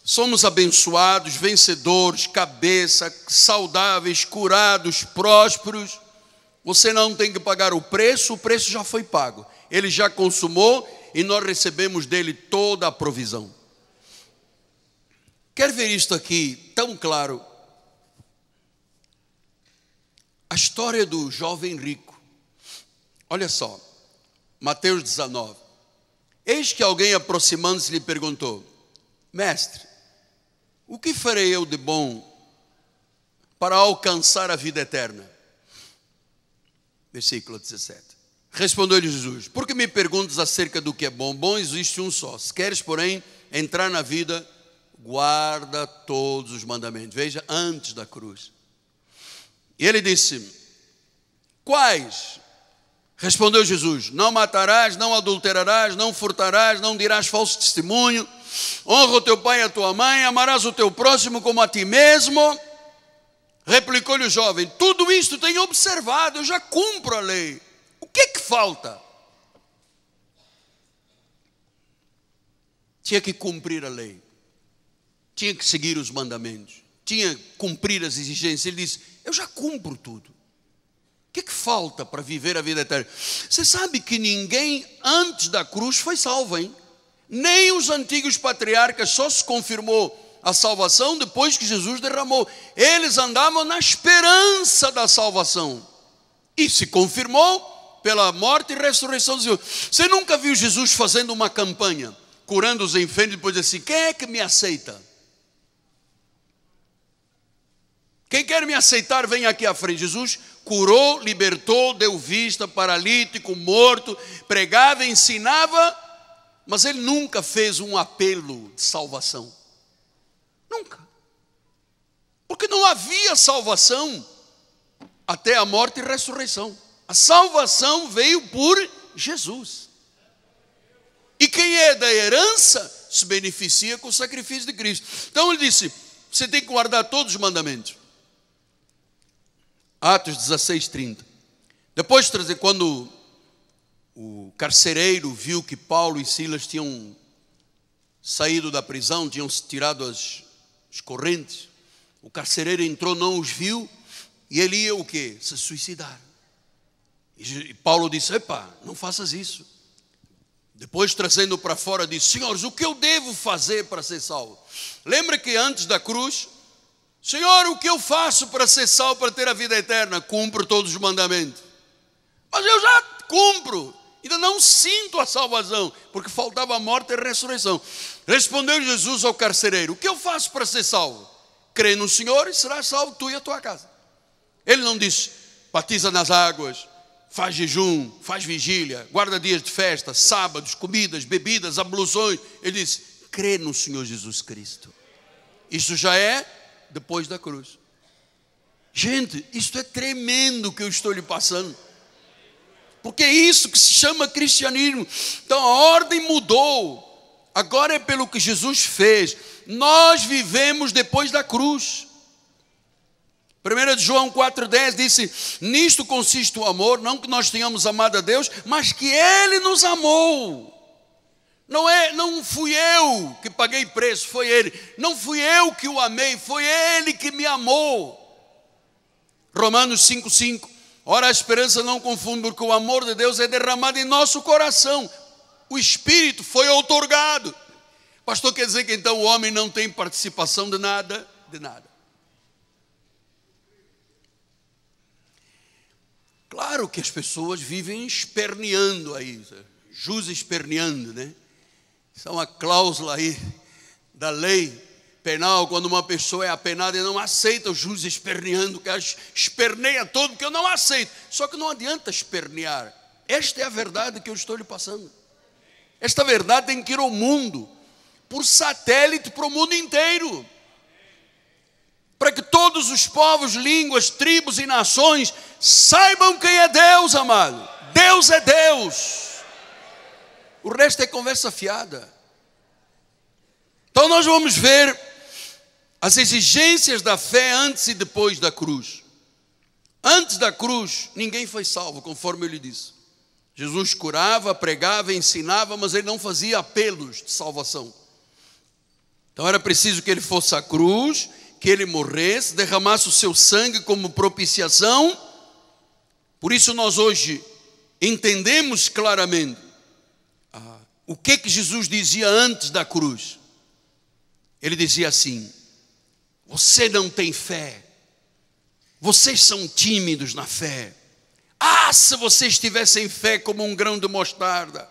Somos abençoados, vencedores, cabeça, saudáveis, curados, prósperos. Você não tem que pagar o preço já foi pago. Ele já consumou e nós recebemos dele toda a provisão. Quer ver isto aqui tão claro? A história do jovem rico. Olha só, Mateus 19. Eis que alguém aproximando-se lhe perguntou: Mestre, o que farei eu de bom para alcançar a vida eterna? Versículo 17. Respondeu-lhe Jesus: por que me perguntas acerca do que é bom? Bom existe um só. Se queres, porém, entrar na vida, guarda todos os mandamentos. Veja, antes da cruz. E ele disse: quais? Respondeu Jesus: não matarás, não adulterarás, não furtarás, não dirás falso testemunho, honra o teu pai e a tua mãe, amarás o teu próximo como a ti mesmo. Replicou-lhe o jovem: tudo isto tenho observado, eu já cumpro a lei. O que é que falta? Tinha que cumprir a lei, tinha que seguir os mandamentos, tinha que cumprir as exigências. Ele disse: eu já cumpro tudo. O que falta para viver a vida eterna? Você sabe que ninguém antes da cruz foi salvo, hein? Nem os antigos patriarcas, só se confirmou a salvação depois que Jesus derramou. Eles andavam na esperança da salvação. E se confirmou pela morte e ressurreição do Senhor. Você nunca viu Jesus fazendo uma campanha, curando os enfermos, e depois disse assim: quem é que me aceita? Quem quer me aceitar, vem aqui à frente. Jesus curou, libertou, deu vista, paralítico, morto, pregava, ensinava, mas ele nunca fez um apelo de salvação. Nunca. Porque não havia salvação até a morte e ressurreição. A salvação veio por Jesus. E quem é da herança se beneficia com o sacrifício de Cristo. Então ele disse: você tem que guardar todos os mandamentos. Atos 16:30. Depois, quando o carcereiro viu que Paulo e Silas tinham saído da prisão, tinham tirado as correntes, o carcereiro entrou, não os viu, e ele ia o quê? Se suicidar. E Paulo disse: epa, não faças isso. Depois, trazendo para fora, disse: senhores, o que eu devo fazer para ser salvo? Lembra que antes da cruz, Senhor, o que eu faço para ser salvo, para ter a vida eterna? Cumpro todos os mandamentos. Mas eu já cumpro, ainda não sinto a salvação, porque faltava a morte e a ressurreição. Respondeu Jesus ao carcereiro: o que eu faço para ser salvo? Crê no Senhor e serás salvo, tu e a tua casa. Ele não disse: batiza nas águas, faz jejum, faz vigília, guarda dias de festa, sábados, comidas, bebidas, abluções. Ele disse: crê no Senhor Jesus Cristo. Isso já é depois da cruz. Gente, isto é tremendo que eu estou lhe passando, porque é isso que se chama cristianismo. Então a ordem mudou, agora é pelo que Jesus fez. Nós vivemos depois da cruz. 1 João 4,10 disse: nisto consiste o amor, não que nós tenhamos amado a Deus, mas que Ele nos amou. Não fui eu que paguei preço, foi Ele. Não fui eu que o amei, foi Ele que me amou. Romanos 5,5. Ora, a esperança não confunde, porque o amor de Deus é derramado em nosso coração. O Espírito foi outorgado. Pastor, quer dizer que então o homem não tem participação de nada? De nada. Claro que as pessoas vivem esperneando aí, jus esperneando, né? Isso é uma cláusula aí da lei penal, quando uma pessoa é apenada e não aceita o jus esperneando, que esperneia todo, porque eu não aceito. Só que não adianta espernear. Esta é a verdade que eu estou lhe passando. Esta verdade tem que ir ao mundo, por satélite para o mundo inteiro, para que todos os povos, línguas, tribos e nações saibam quem é Deus, amado. Deus é Deus. O resto é conversa fiada. Então nós vamos ver as exigências da fé antes e depois da cruz. Antes da cruz, ninguém foi salvo, conforme eu lhe disse. Jesus curava, pregava, ensinava, mas ele não fazia apelos de salvação. Então era preciso que ele fosse à cruz, que ele morresse, derramasse o seu sangue como propiciação. Por isso nós hoje entendemos claramente o que Jesus dizia antes da cruz. ele dizia assim: você não tem fé, vocês são tímidos na fé. Ah, se vocês tivessem fé como um grão de mostarda.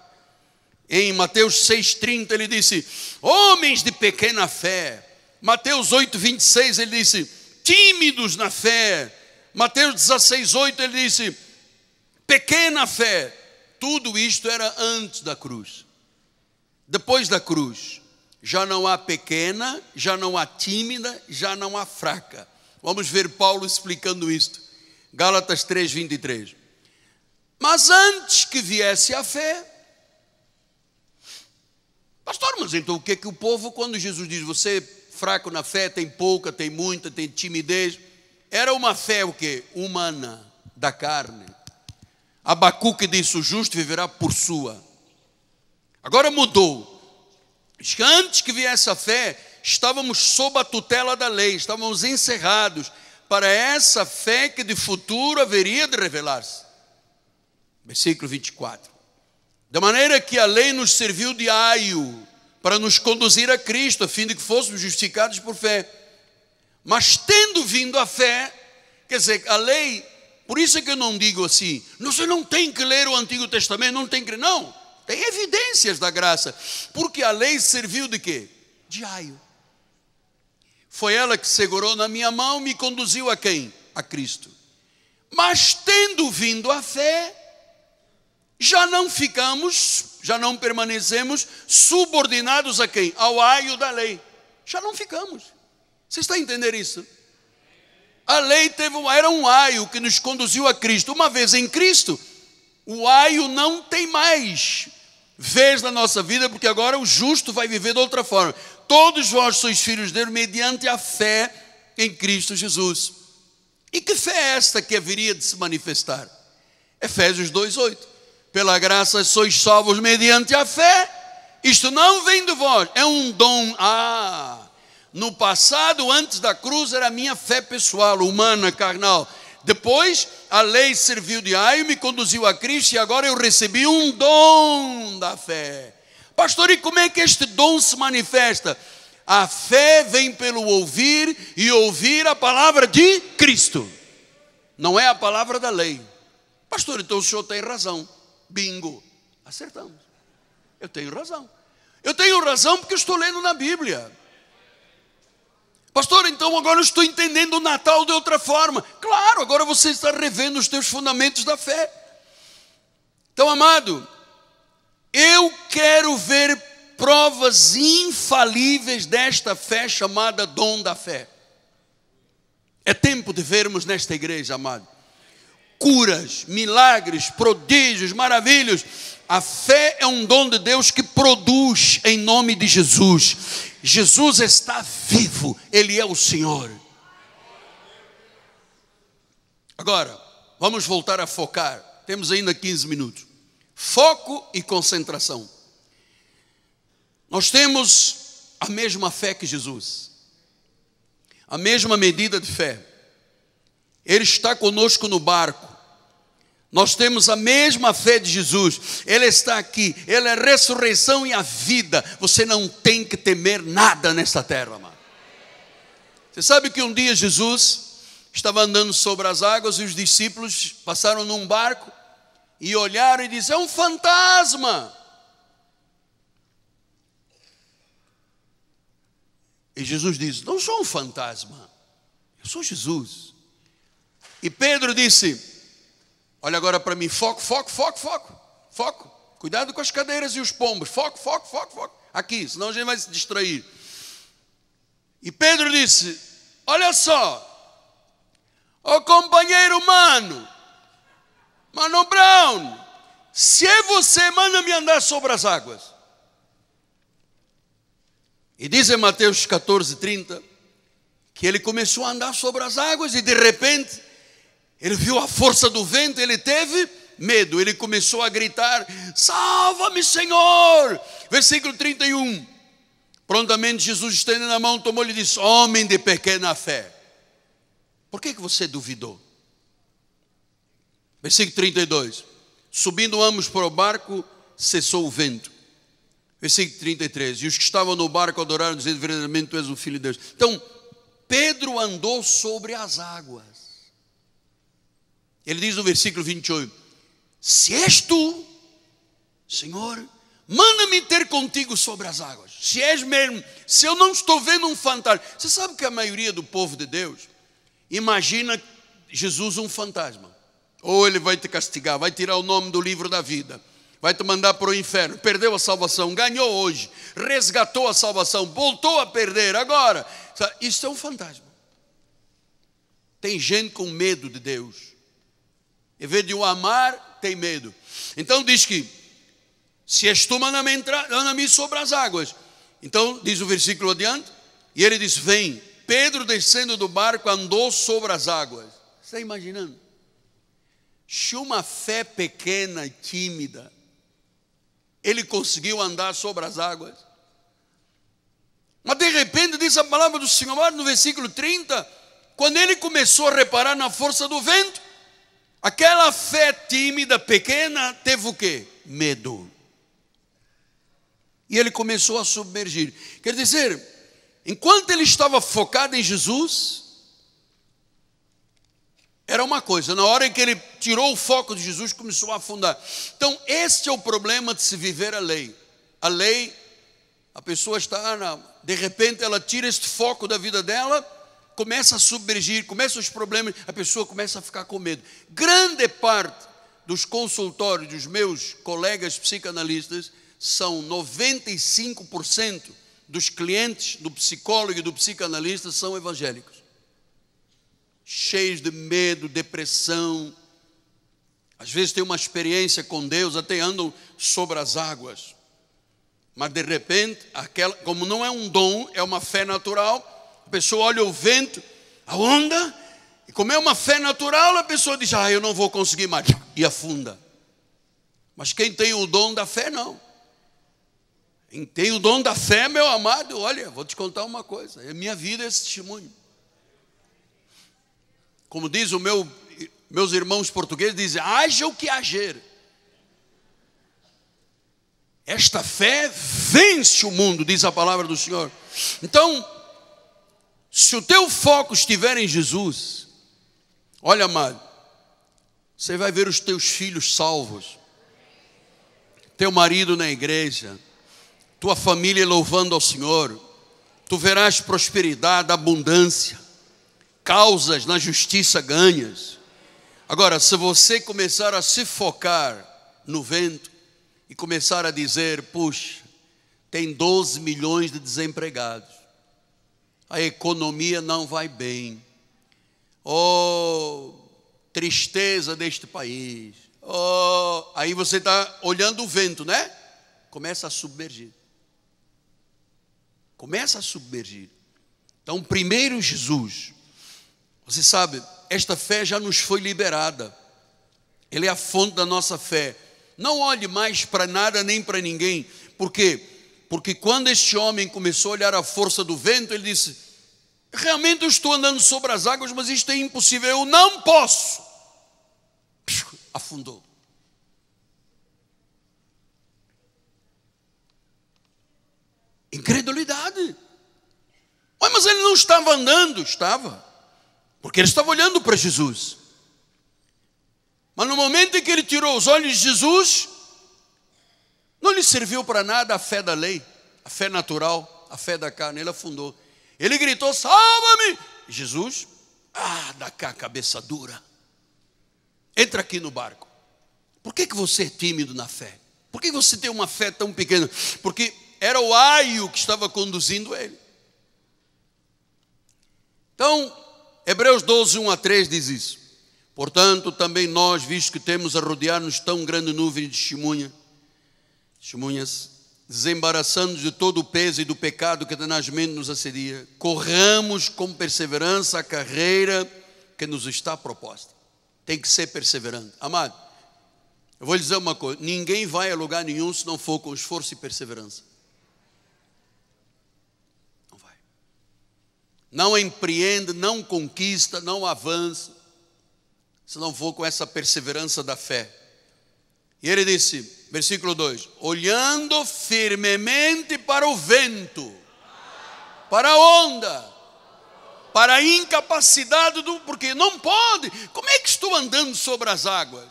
Em Mateus 6,30 ele disse: homens de pequena fé. Mateus 8,26 ele disse: tímidos na fé. Mateus 16,8 ele disse: pequena fé. Tudo isto era antes da cruz. Depois da cruz, já não há pequena, já não há tímida, já não há fraca. Vamos ver Paulo explicando isto. Gálatas 3,23. Mas antes que viesse a fé, pastor, mas então o que é que o povo, quando Jesus diz, você é fraco na fé, tem pouca, tem muita, tem timidez, era uma fé o quê? Humana, da carne. Abacuque disse: o justo viverá por sua. Agora mudou. Diz que antes que viesse a fé, estávamos sob a tutela da lei, estávamos encerrados para essa fé que de futuro haveria de revelar-se. Versículo 24. Da maneira que a lei nos serviu de aio para nos conduzir a Cristo, a fim de que fôssemos justificados por fé. Mas tendo vindo a fé, quer dizer, a lei, por isso é que eu não digo assim, você não tem que ler o Antigo Testamento, não tem que, não, tem evidências da graça, porque a lei serviu de quê? De aio. Foi ela que segurou na minha mão, me conduziu a quem? A Cristo. Mas tendo vindo a fé, já não ficamos, já não permanecemos subordinados a quem? Ao aio da lei. Já não ficamos. Você está a entender isso? A lei era um aio que nos conduziu a Cristo. Uma vez em Cristo, o aio não tem mais vez na nossa vida, porque agora o justo vai viver de outra forma. Todos vós sois filhos de Deus mediante a fé em Cristo Jesus. E que fé é esta que haveria de se manifestar? Efésios 2,8. Pela graça sois salvos mediante a fé. Isto não vem de vós, é um dom. No passado, antes da cruz, era a minha fé pessoal, humana, carnal. Depois, a lei serviu de aio, me conduziu a Cristo, e agora eu recebi um dom da fé. Pastor, e como é que este dom se manifesta? A fé vem pelo ouvir, e ouvir a palavra de Cristo. Não é a palavra da lei. Pastor, então o senhor tem razão. Bingo, acertamos. Eu tenho razão. Eu tenho razão porque eu estou lendo na Bíblia. Pastor, então agora eu estou entendendo o Natal de outra forma. Claro, agora você está revendo os teus fundamentos da fé. Então, amado, eu quero ver provas infalíveis desta fé chamada dom da fé. É tempo de vermos nesta igreja, amado, curas, milagres, prodígios, maravilhas. A fé é um dom de Deus que produz em nome de Jesus. Jesus está vivo, Ele é o Senhor. Agora, vamos voltar a focar. Temos ainda 15 minutos. Foco e concentração. Nós temos a mesma fé que Jesus, a mesma medida de fé. Ele está conosco no barco. Nós temos a mesma fé de Jesus. Ele está aqui. Ele é a ressurreição e a vida. Você não tem que temer nada nesta terra, amado. Você sabe que um dia Jesus estava andando sobre as águas e os discípulos passaram num barco e olharam e disseram: é um fantasma. E Jesus disse: não sou um fantasma, eu sou Jesus. E Pedro disse: olha agora para mim, foco. Cuidado com as cadeiras e os pombos. Foco. Aqui, senão a gente vai se distrair. E Pedro disse: olha só, ó companheiro Mano Brown, se é você, manda-me andar sobre as águas. E diz em Mateus 14:30 que ele começou a andar sobre as águas e de repente ele viu a força do vento, ele teve medo, ele começou a gritar: salva-me, Senhor. Versículo 31. Prontamente Jesus, estendendo a mão, tomou-lhe e disse: homem de pequena fé, por que você duvidou? Versículo 32. Subindo ambos para o barco, cessou o vento. Versículo 33. E os que estavam no barco adoraram, dizendo: verdadeiramente tu és o Filho de Deus. Então, Pedro andou sobre as águas. Ele diz no versículo 28: se és tu, Senhor, manda-me ter contigo sobre as águas. Se és mesmo, se eu não estou vendo um fantasma. Você sabe que a maioria do povo de Deus imagina Jesus um fantasma. Ou ele vai te castigar, vai tirar o nome do livro da vida, vai te mandar para o inferno. Perdeu a salvação, ganhou hoje, resgatou a salvação, voltou a perder agora. Isso é um fantasma. Tem gente com medo de Deus. Em vez de o amar, tem medo. Então diz que se és tu, manda-me sobre as águas. Então diz o versículo adiante, e ele diz: vem. Pedro, descendo do barco, andou sobre as águas. Você está imaginando? Se uma fé pequena e tímida, ele conseguiu andar sobre as águas. Mas de repente diz a palavra do Senhor no versículo 30, quando ele começou a reparar na força do vento, aquela fé tímida, pequena, teve o quê? Medo. E ele começou a submergir. Quer dizer, enquanto ele estava focado em Jesus, era uma coisa. Na hora em que ele tirou o foco de Jesus, começou a afundar. Então, este é o problema de se viver a lei. A lei, a pessoa está, de repente ela tira este foco da vida dela, começa a submergir, começam os problemas, a pessoa começa a ficar com medo. Grande parte dos consultórios dos meus colegas psicanalistas, são 95% dos clientes do psicólogo e do psicanalista são evangélicos. Cheios de medo, depressão, às vezes têm uma experiência com Deus, até andam sobre as águas, mas de repente, como não é um dom, é uma fé natural, a pessoa olha o vento, a onda, e como é uma fé natural, a pessoa diz: eu não vou conseguir mais, e afunda. Mas quem tem o dom da fé, não. Quem tem o dom da fé, meu amado, olha, vou te contar uma coisa, a minha vida é esse testemunho. Como diz meus irmãos portugueses, dizem: haja o que hager. Esta fé vence o mundo, diz a palavra do Senhor. Então, se o teu foco estiver em Jesus, olha, amado, você vai ver os teus filhos salvos, teu marido na igreja, tua família louvando ao Senhor, tu verás prosperidade, abundância, causas na justiça ganhas. Agora, se você começar a se focar no vento e começar a dizer: puxa, tem 12 milhões de desempregados, a economia não vai bem, oh, tristeza deste país, oh, aí você está olhando o vento, né? Começa a submergir. Começa a submergir. Então, primeiro Jesus, você sabe, esta fé já nos foi liberada. Ele é a fonte da nossa fé. Não olhe mais para nada nem para ninguém. Por quê? Porque quando este homem começou a olhar a força do vento, ele disse: realmente eu estou andando sobre as águas, mas isto é impossível, eu não posso. Afundou. Incredulidade. Mas ele não estava andando. Estava. Porque ele estava olhando para Jesus. Mas no momento em que ele tirou os olhos de Jesus, não lhe serviu para nada a fé da lei, a fé natural, a fé da carne. Ele afundou. Ele gritou: salva-me! Jesus: dá cá, cabeça dura. Entra aqui no barco. Por que você é tímido na fé? Por que você tem uma fé tão pequena? Porque era o aio que estava conduzindo ele. Então, Hebreus 12, 1 a 3 diz isso. Portanto, também nós, visto que temos a rodear-nos tão grande nuvem de testemunhas, desembaraçando-nos de todo o peso e do pecado que tenazmente nos assedia, corramos com perseverança a carreira que nos está proposta. Tem que ser perseverante. Amado, eu vou lhe dizer uma coisa: ninguém vai a lugar nenhum se não for com esforço e perseverança. Não vai. Não empreende, não conquista, não avança, se não for com essa perseverança da fé. E ele disse, Versículo 2: olhando firmemente para o vento, para a onda, para a incapacidade porque não pode. Como é que estou andando sobre as águas?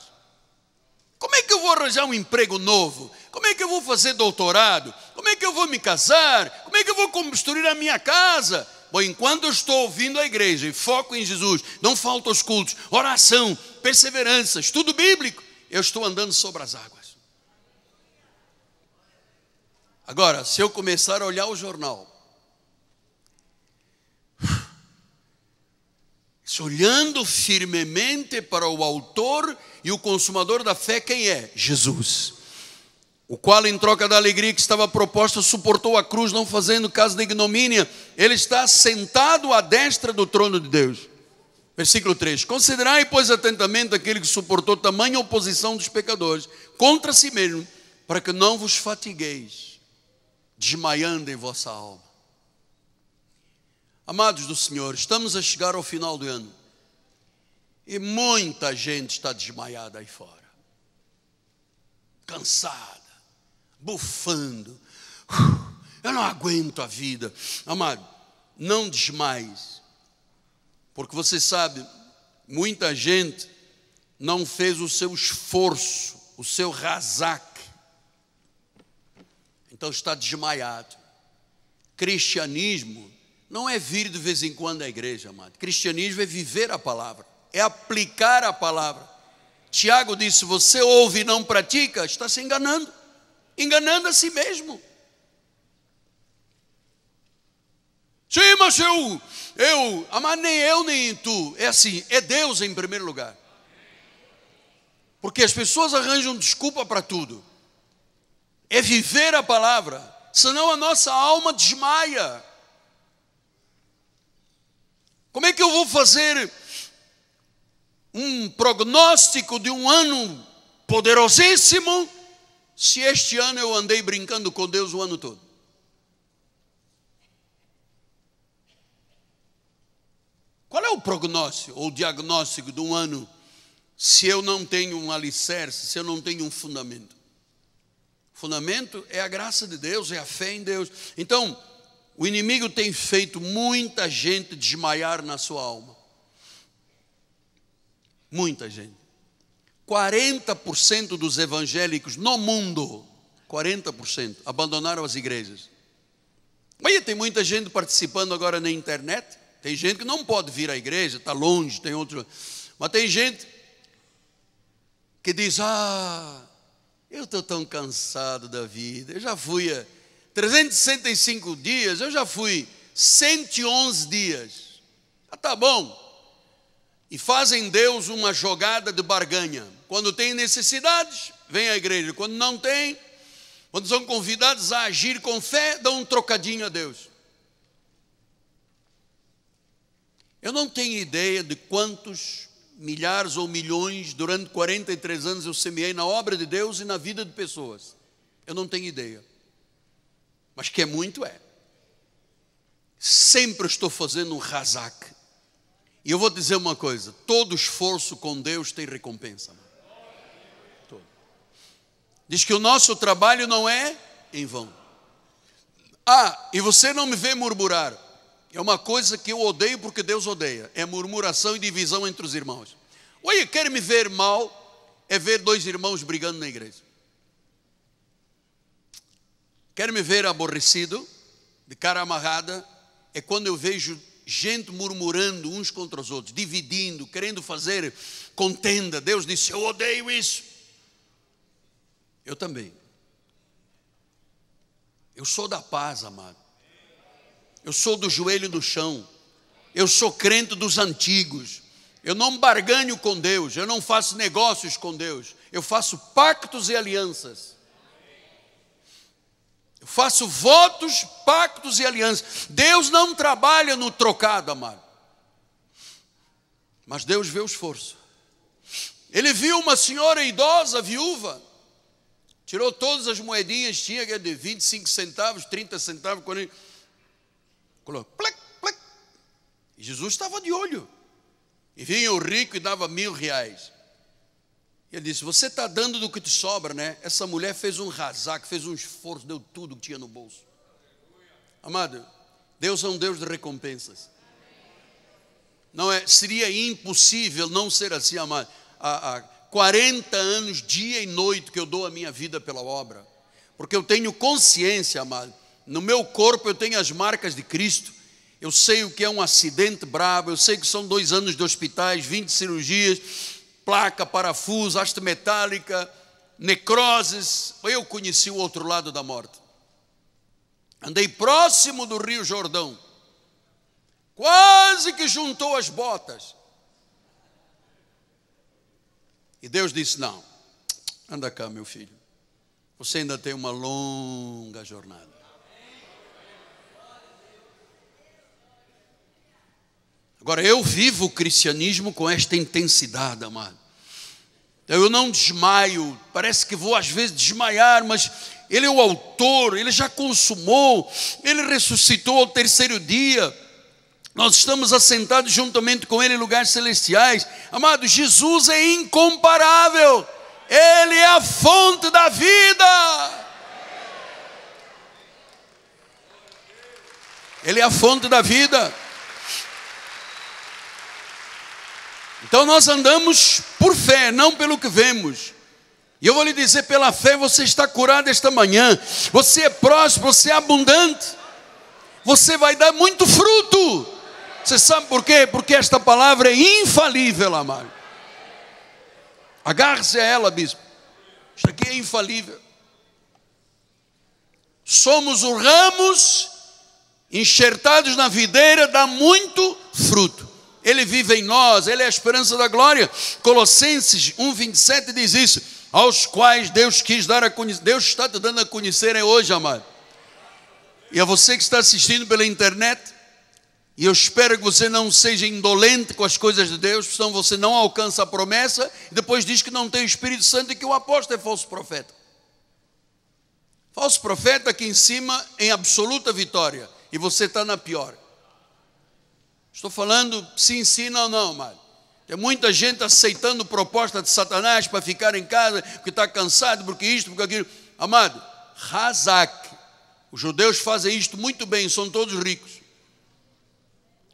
Como é que eu vou arranjar um emprego novo? Como é que eu vou fazer doutorado? Como é que eu vou me casar? Como é que eu vou construir a minha casa? Bom, enquanto eu estou ouvindo a igreja e foco em Jesus, não falta os cultos, oração, perseverança, estudo bíblico, eu estou andando sobre as águas. Agora, se eu começar a olhar o jornal, olhando firmemente para o autor e o consumador da fé, quem é? Jesus, o qual em troca da alegria que estava proposta suportou a cruz, não fazendo caso da ignomínia. Ele está sentado à destra do trono de Deus. Versículo 3: considerai, pois, atentamente aquele que suportou tamanha oposição dos pecadores contra si mesmo, para que não vos fatigueis desmaiando em vossa alma. Amados do Senhor, estamos a chegar ao final do ano e muita gente está desmaiada aí fora, cansada, bufando. Eu não aguento a vida. Amado, não desmaies, porque você sabe, muita gente não fez o seu esforço, o seu razaque, então está desmaiado. Cristianismo não é vir de vez em quando à igreja, amado. Cristianismo é viver a palavra, é aplicar a palavra. Tiago disse: se você ouve e não pratica, está se enganando, enganando a si mesmo. Sim, mas amado, nem eu nem tu. É assim, é Deus em primeiro lugar. Porque as pessoas arranjam desculpa para tudo. É viver a palavra, senão a nossa alma desmaia. Como é que eu vou fazer um prognóstico de um ano poderosíssimo se este ano eu andei brincando com Deus o ano todo? Qual é o prognóstico ou diagnóstico de um ano se eu não tenho um alicerce, se eu não tenho um fundamento? Fundamento é a graça de Deus, é a fé em Deus. Então, o inimigo tem feito muita gente desmaiar na sua alma. Muita gente. 40% dos evangélicos no mundo, 40%, abandonaram as igrejas. Mas tem muita gente participando agora na internet. Tem gente que não pode vir à igreja, está longe, tem outro. Mas tem gente que diz: eu estou tão cansado da vida. Eu já fui a 365 dias, eu já fui 111 dias. Tá bom. E fazem Deus uma jogada de barganha. Quando tem necessidades, vem à igreja. Quando não tem, quando são convidados a agir com fé, dão um trocadinho a Deus. Eu não tenho ideia de quantos milhares ou milhões durante 43 anos eu semeei na obra de Deus e na vida de pessoas. Eu não tenho ideia. Mas que é muito, é. Sempre estou fazendo um razaque. E eu vou dizer uma coisa: todo esforço com Deus tem recompensa. Todo. Diz que o nosso trabalho não é em vão. E você não me vê murmurar. É uma coisa que eu odeio porque Deus odeia. É murmuração e divisão entre os irmãos. Olha, quer me ver mal? É ver dois irmãos brigando na igreja. Quer me ver aborrecido, de cara amarrada? É quando eu vejo gente murmurando uns contra os outros, dividindo, querendo fazer contenda. Deus disse: eu odeio isso. Eu também. Eu sou da paz, amado. Eu sou do joelho no chão. Eu sou crente dos antigos. Eu não barganho com Deus. Eu não faço negócios com Deus. Eu faço pactos e alianças. Eu faço votos, pactos e alianças. Deus não trabalha no trocado, amado. Mas Deus vê o esforço. Ele viu uma senhora idosa, viúva. Tirou todas as moedinhas, tinha de 25 centavos, 30 centavos, 40. Colocou, plec, plec. E Jesus estava de olho. E vinha o rico e dava R$1.000. Ele disse: você está dando do que te sobra, né? Essa mulher fez um razaque, fez um esforço, deu tudo que tinha no bolso. Amado, Deus é um Deus de recompensas. Não é, seria impossível não ser assim, amado. Há 40 anos, dia e noite, que eu dou a minha vida pela obra. Porque eu tenho consciência, amado. No meu corpo eu tenho as marcas de Cristo. Eu sei o que é um acidente brabo. Eu sei que são 2 anos de hospitais, 20 cirurgias, placa, parafuso, haste metálica, necroses. Eu conheci o outro lado da morte. Andei próximo do Rio Jordão. Quase que juntou as botas. E Deus disse: não, anda cá, meu filho. Você ainda tem uma longa jornada. Agora, eu vivo o cristianismo com esta intensidade, amado. Eu não desmaio, parece que vou às vezes desmaiar, mas Ele é o autor, Ele já consumou, Ele ressuscitou ao 3º dia. Nós estamos assentados juntamente com Ele em lugares celestiais. Amado, Jesus é incomparável. Ele é a fonte da vida. Ele é a fonte da vida. Então nós andamos por fé, não pelo que vemos. E eu vou lhe dizer, pela fé você está curado esta manhã. Você é próspero, você é abundante. Você vai dar muito fruto. Você sabe por quê? Porque esta palavra é infalível, amado. Agarre-se a ela, bispo. Isso aqui é infalível. Somos os ramos enxertados na videira, dá muito fruto. Ele vive em nós, Ele é a esperança da glória. Colossenses 1:27 diz isso. Aos quais Deus quis dar a conhecer. Deus está te dando a conhecer hoje, amado. E a você que está assistindo pela internet, e eu espero que você não seja indolente com as coisas de Deus, senão você não alcança a promessa, e depois diz que não tem o Espírito Santo e que o apóstolo é falso profeta. Falso profeta aqui em cima em absoluta vitória, e você está na pior. Estou falando se ensina ou não, amado. Tem muita gente aceitando proposta de Satanás para ficar em casa, porque está cansado, porque isto, porque aquilo. Amado, razak. Os judeus fazem isto muito bem, são todos ricos.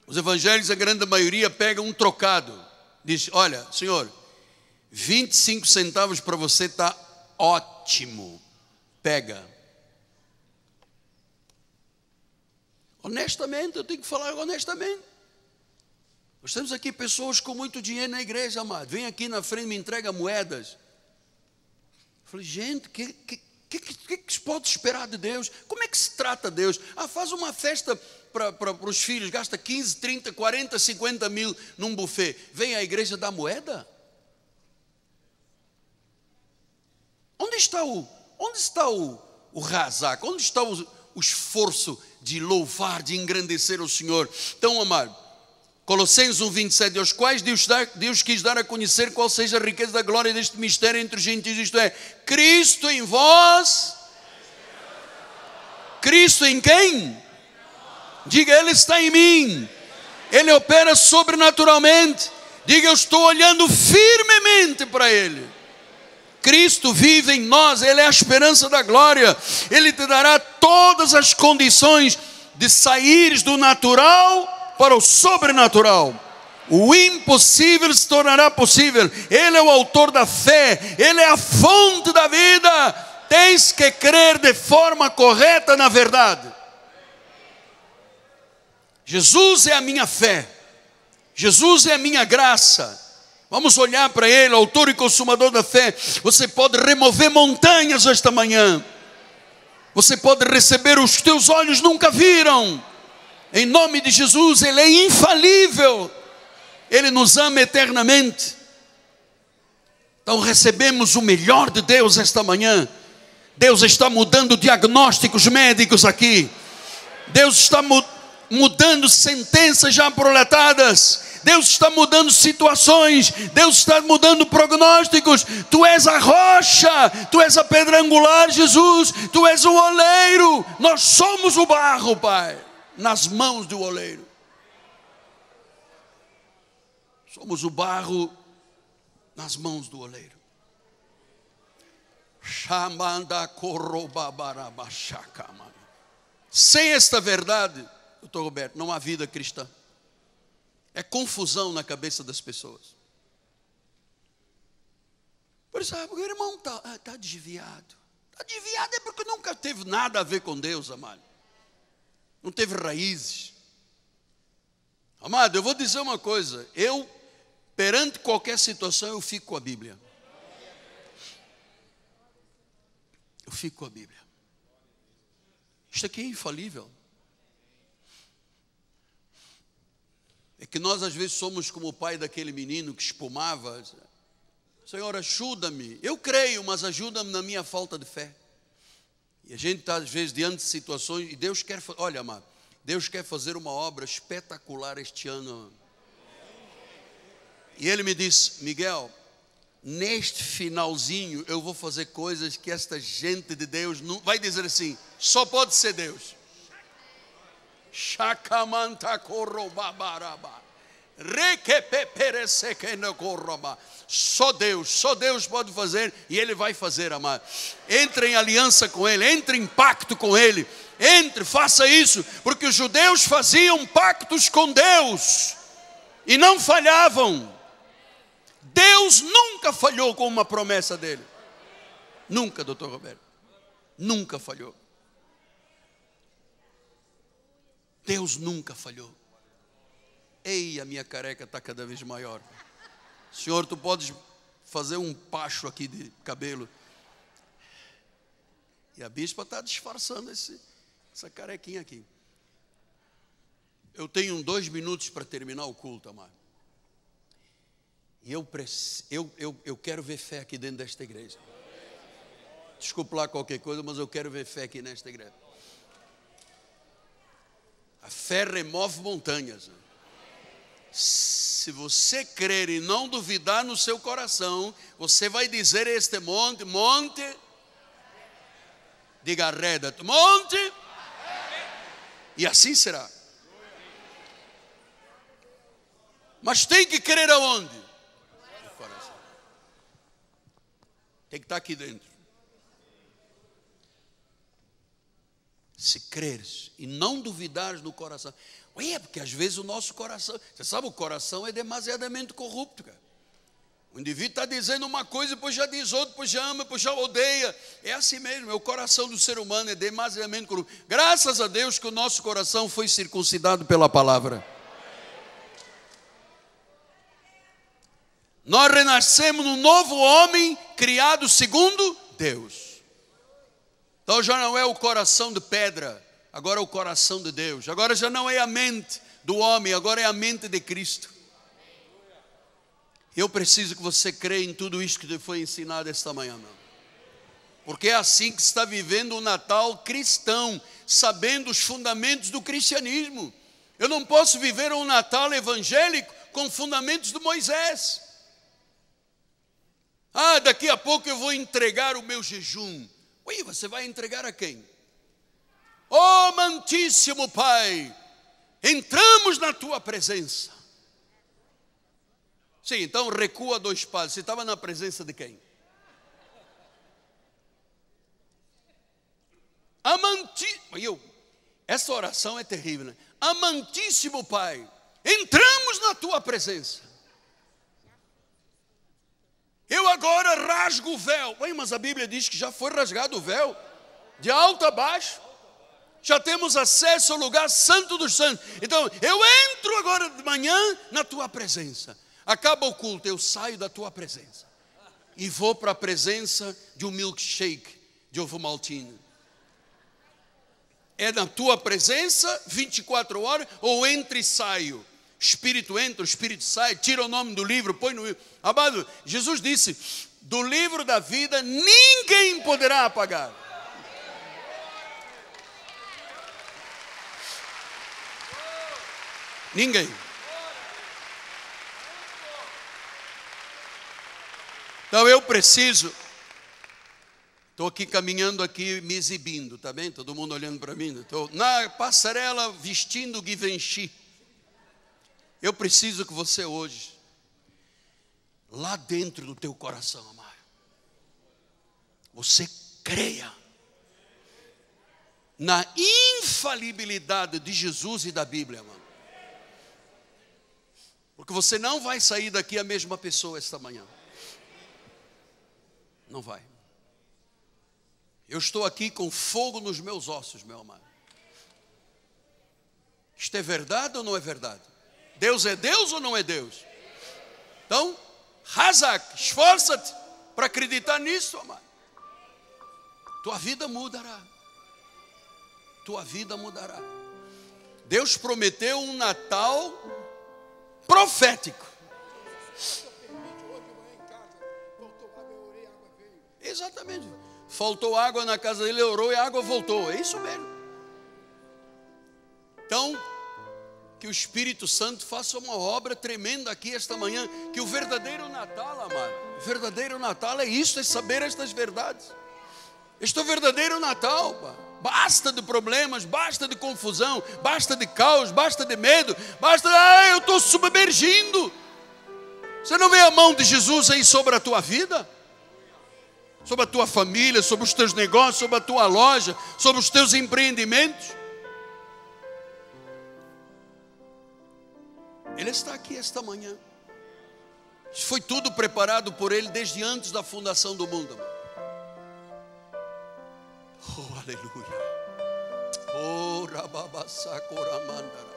Os evangélicos, a grande maioria, pega um trocado. Diz: olha, senhor, 25 centavos para você está ótimo. Pega. Honestamente, eu tenho que falar honestamente. Nós temos aqui pessoas com muito dinheiro na igreja, amado. Vem aqui na frente e me entrega moedas. Eu falei: gente, o que se pode esperar de Deus? Como é que se trata Deus? Faz uma festa para os filhos, gasta 15, 30, 40, 50 mil num buffet. Vem à igreja dar moeda? Onde está o razak? Onde está o esforço de louvar, de engrandecer o Senhor? Então, amado, Colossenses 1:27, aos quais Deus quis dar a conhecer qual seja a riqueza da glória deste mistério entre os gentios, isto é, Cristo em vós. Cristo em quem? Diga: Ele está em mim. Ele opera sobrenaturalmente. Diga: eu estou olhando firmemente para Ele. Cristo vive em nós, Ele é a esperança da glória. Ele te dará todas as condições de saíres do natural para o sobrenatural. O impossível se tornará possível. Ele é o autor da fé, Ele é a fonte da vida. Tens que crer de forma correta na verdade. Jesus é a minha fé, Jesus é a minha graça. Vamos olhar para Ele, autor e consumador da fé. Você pode remover montanhas esta manhã. Você pode receber os que teus olhos nunca viram. Em nome de Jesus, Ele é infalível. Ele nos ama eternamente. Então recebemos o melhor de Deus esta manhã. Deus está mudando diagnósticos médicos aqui. Deus está mudando sentenças já proletadas. Deus está mudando situações. Deus está mudando prognósticos. Tu és a rocha, Tu és a pedra angular, Jesus. Tu és o oleiro. Nós somos o barro, Pai, nas mãos do oleiro. Somos o barro nas mãos do oleiro. Sem esta verdade, doutor Roberto, não há vida cristã. É confusão na cabeça das pessoas. Por isso, o irmão está desviado. Está desviado é porque nunca teve nada a ver com Deus, amado. Não teve raízes. Amado, eu vou dizer uma coisa. Eu, perante qualquer situação, eu fico com a Bíblia. Eu fico com a Bíblia. Isto aqui é infalível. É que nós às vezes somos como o pai daquele menino que espumava. Senhor, ajuda-me. Eu creio, mas ajuda-me na minha falta de fé. E a gente está às vezes diante de situações e Deus quer, olha, amado, Deus quer fazer uma obra espetacular este ano. E ele me disse, Miguel, neste finalzinho eu vou fazer coisas que esta gente de Deus não vai dizer assim, só pode ser Deus. Só Deus pode fazer e Ele vai fazer, amado. Entre em aliança com Ele, entre em pacto com Ele, faça isso, porque os judeus faziam pactos com Deus e não falhavam. Deus nunca falhou com uma promessa dele. Nunca, doutor Roberto. Nunca falhou. Deus nunca falhou. Ei, a minha careca está cada vez maior. Senhor, tu podes fazer um pacho aqui de cabelo. E a bispa está disfarçando essa carequinha aqui. Eu tenho 2 minutos para terminar o culto, amado. E eu quero ver fé aqui dentro desta igreja. Desculpe lá qualquer coisa, mas eu quero ver fé aqui nesta igreja. A fé remove montanhas. Se você crer e não duvidar no seu coração, você vai dizer a este monte, diga arreda-te, monte, e assim será. Mas tem que crer aonde? No coração. Tem que estar aqui dentro. Se creres e não duvidares no coração. Ué, porque às vezes o nosso coração, você sabe, o coração é demasiadamente corrupto, cara. O indivíduo está dizendo uma coisa, depois já diz outra, depois já ama, depois já odeia. É assim mesmo, o coração do ser humano é demasiadamente corrupto. Graças a Deus que o nosso coração foi circuncidado pela palavra. Nós renascemos num novo homem criado segundo Deus. Então já não é o coração de pedra, agora é o coração de Deus. Agora já não é a mente do homem, agora é a mente de Cristo. Eu preciso que você creia em tudo isso que te foi ensinado esta manhã, meu. Porque é assim que se está vivendo o Natal cristão, sabendo os fundamentos do cristianismo. Eu não posso viver um Natal evangélico com fundamentos de Moisés. Daqui a pouco eu vou entregar o meu jejum. Ui, você vai entregar a quem? Oh, amantíssimo Pai, entramos na tua presença. Sim, então recua 2 passos. Você estava na presença de quem? Essa oração é terrível, né? Amantíssimo Pai, entramos na tua presença. Eu agora rasgo o véu. Ué, mas a Bíblia diz que já foi rasgado o véu, de alto a baixo. Já temos acesso ao lugar santo dos santos. Então, eu entro agora de manhã na tua presença. Acaba o culto, eu saio da tua presença e vou para a presença de um milkshake de ovo maltine. É na tua presença 24 horas ou entro e saio? Espírito entra, o Espírito sai, tira o nome do livro, põe no livro. Amado, Jesus disse, do livro da vida ninguém poderá apagar. Ninguém. Então eu preciso, estou aqui caminhando aqui, me exibindo, tá bem? Todo mundo olhando para mim. Estou na passarela vestindo Givenchy. Eu preciso que você hoje, lá dentro do teu coração, amado, você creia na infalibilidade de Jesus e da Bíblia, mano. Porque você não vai sair daqui a mesma pessoa esta manhã. Não vai. Eu estou aqui com fogo nos meus ossos, meu amado. Isto é verdade ou não é verdade? Deus é Deus ou não é Deus? Então, Hazak, esforça-te para acreditar nisso, amado. Tua vida mudará. Tua vida mudará. Deus prometeu um Natal profético. Exatamente. Faltou água na casa dele, orou e a água voltou. É isso mesmo. Então, que o Espírito Santo faça uma obra tremenda aqui esta manhã. Que o verdadeiro Natal, amado, o verdadeiro Natal é isso, é saber estas verdades. Este é o verdadeiro Natal, pá. Basta de problemas, basta de confusão, basta de caos, basta de medo, basta, eu estou submergindo. Você não vê a mão de Jesus aí sobre a tua vida? Sobre a tua família, sobre os teus negócios, sobre a tua loja, sobre os teus empreendimentos? Ele está aqui esta manhã. Isso foi tudo preparado por Ele desde antes da fundação do mundo. Oh, aleluia. Oh, rababassacoramandara.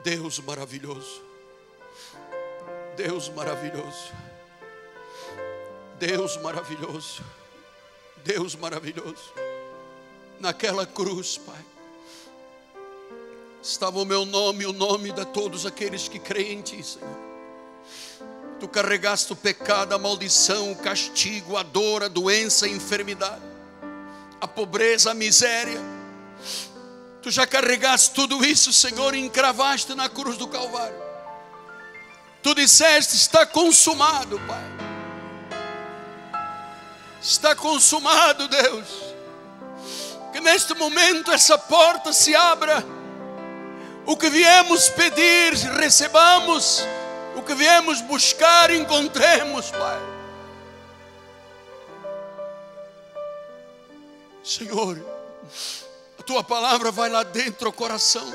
Deus maravilhoso. Deus maravilhoso. Deus maravilhoso. Deus maravilhoso. Naquela cruz, Pai, estava o meu nome e o nome de todos aqueles que creem em Ti, Senhor. Tu carregaste o pecado, a maldição, o castigo, a dor, a doença, a enfermidade, a pobreza, a miséria. Tu já carregaste tudo isso, Senhor, e encravaste na cruz do Calvário. Tu disseste, está consumado, Pai. Está consumado, Deus. Que neste momento essa porta se abra. O que viemos pedir, recebamos. O que viemos buscar, encontremos, Pai. Senhor, a Tua palavra vai lá dentro ao coração.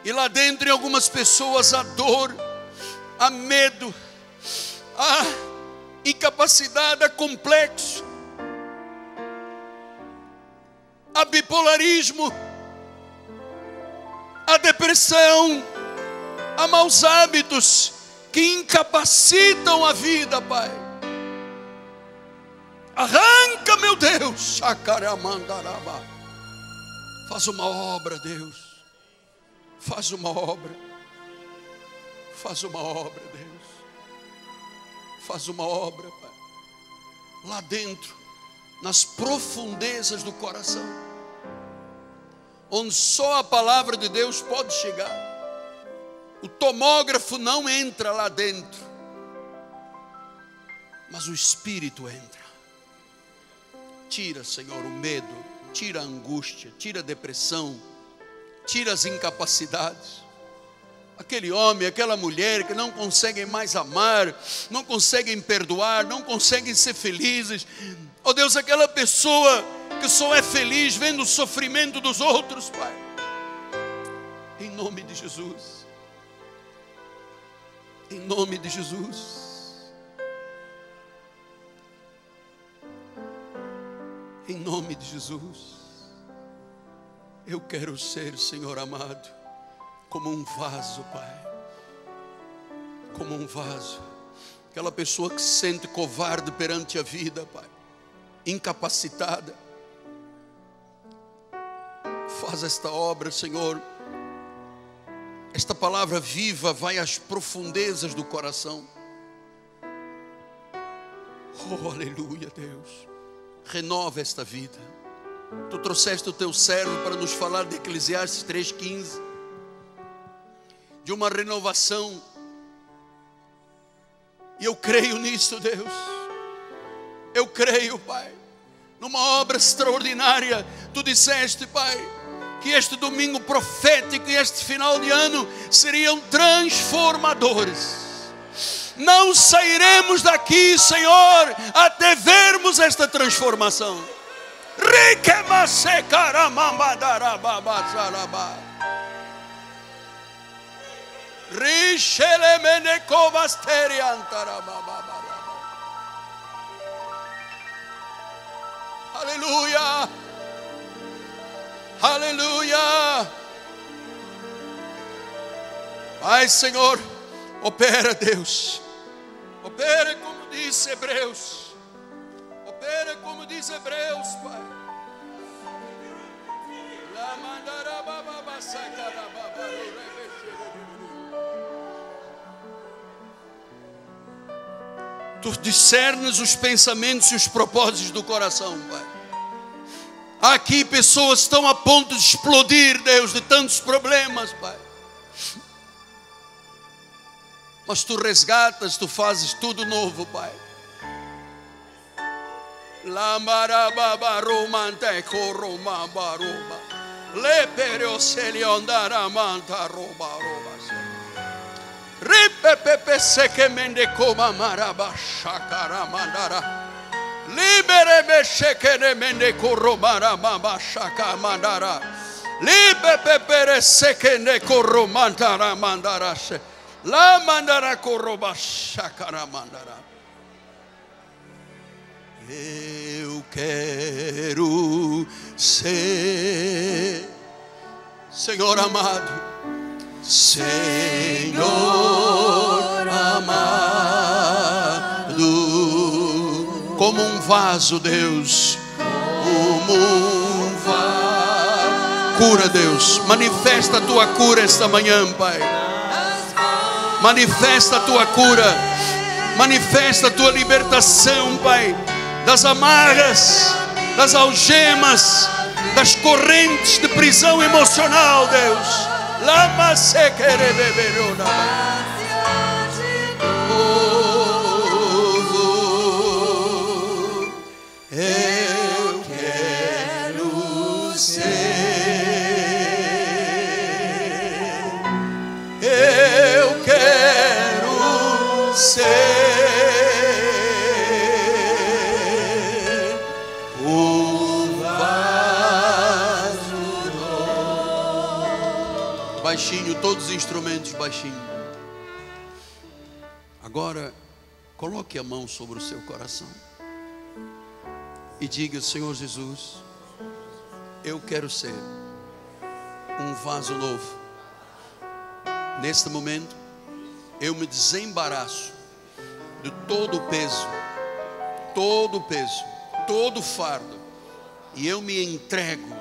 E lá dentro em algumas pessoas há dor, há medo, há incapacidade, há complexo, há bipolarismo, há depressão, há maus hábitos que incapacitam a vida, Pai. Arranca, meu Deus. Faz uma obra, Deus. Faz uma obra. Faz uma obra, Deus. Faz uma obra, Pai. Lá dentro, nas profundezas do coração, onde só a palavra de Deus pode chegar. O tomógrafo não entra lá dentro, mas o Espírito entra. Tira, Senhor, o medo, tira a angústia, tira a depressão, tira as incapacidades. Aquele homem, aquela mulher que não conseguem mais amar, não conseguem perdoar, não conseguem ser felizes. Oh Deus, aquela pessoa que só é feliz vendo o sofrimento dos outros, Pai. Em nome de Jesus. Em nome de Jesus. Em nome de Jesus. Eu quero ser, Senhor amado, como um vaso, Pai. Como um vaso. Aquela pessoa que se sente covarde perante a vida, Pai. Incapacitada. Faz esta obra, Senhor. Esta palavra viva vai às profundezas do coração. Oh, aleluia, Deus. Renova esta vida. Tu trouxeste o teu servo para nos falar de Eclesiastes 3,15. De uma renovação. E eu creio nisso, Deus. Eu creio, Pai. Numa obra extraordinária. Tu disseste, Pai, que este domingo profético e este final de ano seriam transformadores. não sairemos daqui, Senhor, até vermos esta transformação. Aleluia, aleluia. Ai, Senhor, opera, Deus, opera como diz Hebreus, opera como diz Hebreus, Pai. Tu discernes os pensamentos e os propósitos do coração, Pai. Aqui pessoas estão a ponto de explodir, Deus, de tantos problemas, Pai. Mas tu resgatas, tu fazes tudo novo, Pai. Libere-me shekere mende koromara mama shaka mandara. Libe pere sekene koromantara mandara. La mandara koroba shakara mandara. Eu quero ser, Senhor amado, Senhor amado, como um vaso, Deus, como um vaso. Cura, Deus, manifesta a tua cura esta manhã, Pai. Manifesta a tua cura, manifesta a tua libertação, Pai, das amarras, das algemas, das correntes de prisão emocional, Deus. Lama se quere beberona. Eu quero ser, eu quero ser um vaso novo. Baixinho, todos os instrumentos baixinho. Agora, coloque a mão sobre o seu coração e diga: Senhor Jesus, eu quero ser um vaso novo. Neste momento, eu me desembaraço de todo o peso, todo o fardo, e eu me entrego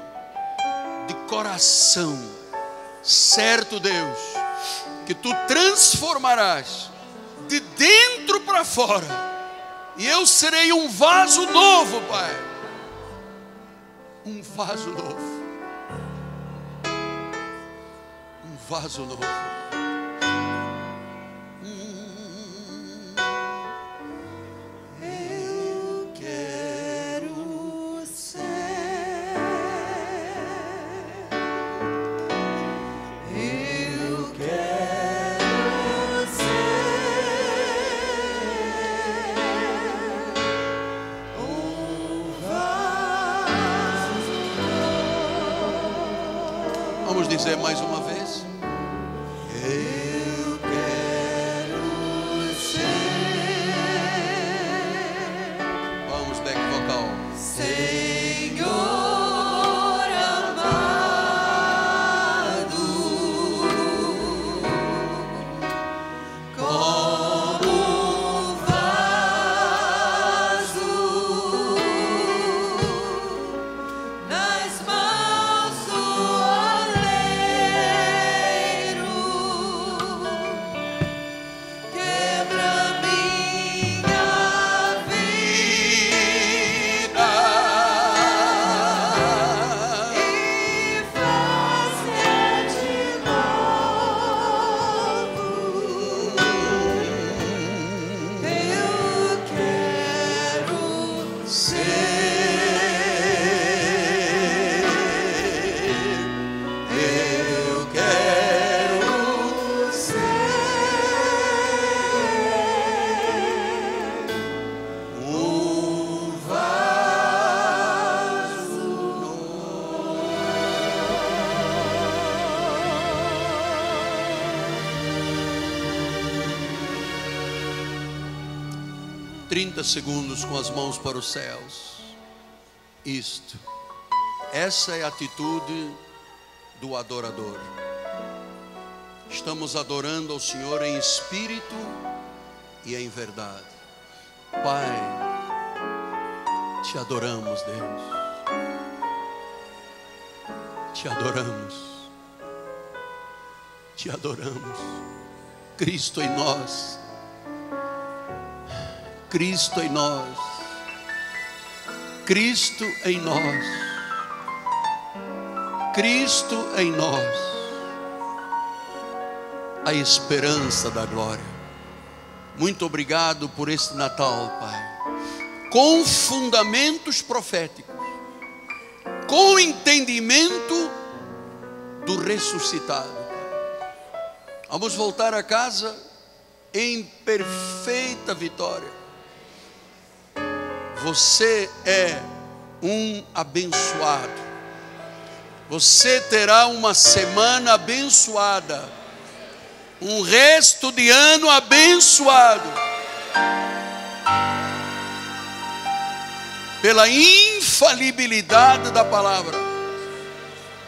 de coração, certo, Deus, que Tu transformarás de dentro para fora, e eu serei um vaso novo, Pai. Um vaso novo. Um vaso novo. Eu quero ser. Eu quero ser um vaso novo. Vamos dizer mais uma vez. Eu quero ser. Vamos, back vocal. Senhor amado, como um vaso nas mãos do oleiro. 30 segundos com as mãos para os céus. Essa é a atitude do adorador. Estamos adorando ao Senhor em espírito e em verdade. Pai, te adoramos, Deus. Te adoramos. Te adoramos. Cristo em nós. Cristo em nós. Cristo em nós. Cristo em nós. A esperança da glória. Muito obrigado por este Natal, Pai. Com fundamentos proféticos. Com entendimento do ressuscitado. Vamos voltar a casa em perfeita vitória. Você é um abençoado. Você terá uma semana abençoada. Um resto de ano abençoado. Pela infalibilidade da palavra.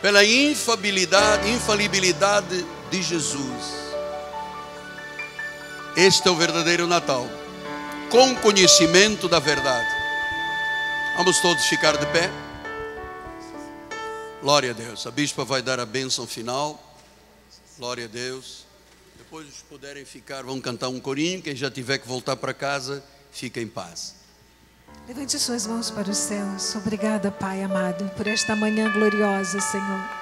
Pela infalibilidade de Jesus. Este é o verdadeiro Natal. Com conhecimento da verdade. Vamos todos ficar de pé. Glória a Deus. A bispa vai dar a bênção final. Glória a Deus. Depois, os que puderem ficar, vão cantar um corinho. Quem já tiver que voltar para casa, fica em paz. Levante suas mãos para os céus. Obrigada, Pai amado, por esta manhã gloriosa, Senhor.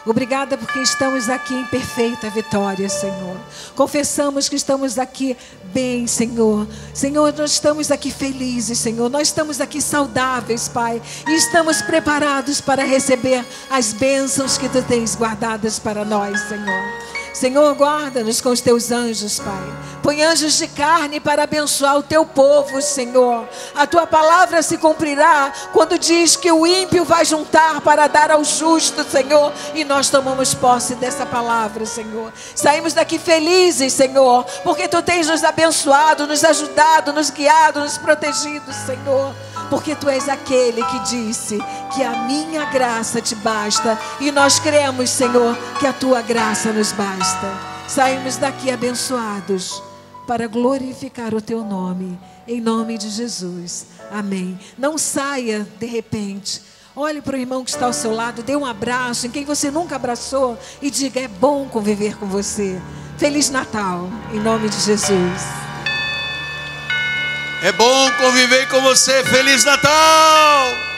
Obrigada porque estamos aqui em perfeita vitória, Senhor. Confessamos que estamos aqui bem, Senhor. Senhor, nós estamos aqui felizes, Senhor. Nós estamos aqui saudáveis, Pai. E estamos preparados para receber as bênçãos que Tu tens guardadas para nós, Senhor. Senhor, guarda-nos com os Teus anjos, Pai. Põe anjos de carne para abençoar o Teu povo, Senhor. A Tua palavra se cumprirá quando diz que o ímpio vai juntar para dar ao justo, Senhor. E nós tomamos posse dessa palavra, Senhor. Saímos daqui felizes, Senhor, porque Tu tens nos abençoado, nos ajudado, nos guiado, nos protegido, Senhor. Porque Tu és aquele que disse que a minha graça te basta. E nós cremos, Senhor, que a Tua graça nos basta. Saímos daqui abençoados para glorificar o Teu nome. Em nome de Jesus. Amém. Não saia de repente. Olhe para o irmão que está ao seu lado. Dê um abraço em quem você nunca abraçou. E diga, é bom conviver com você. Feliz Natal. Em nome de Jesus. É bom conviver com você. Feliz Natal!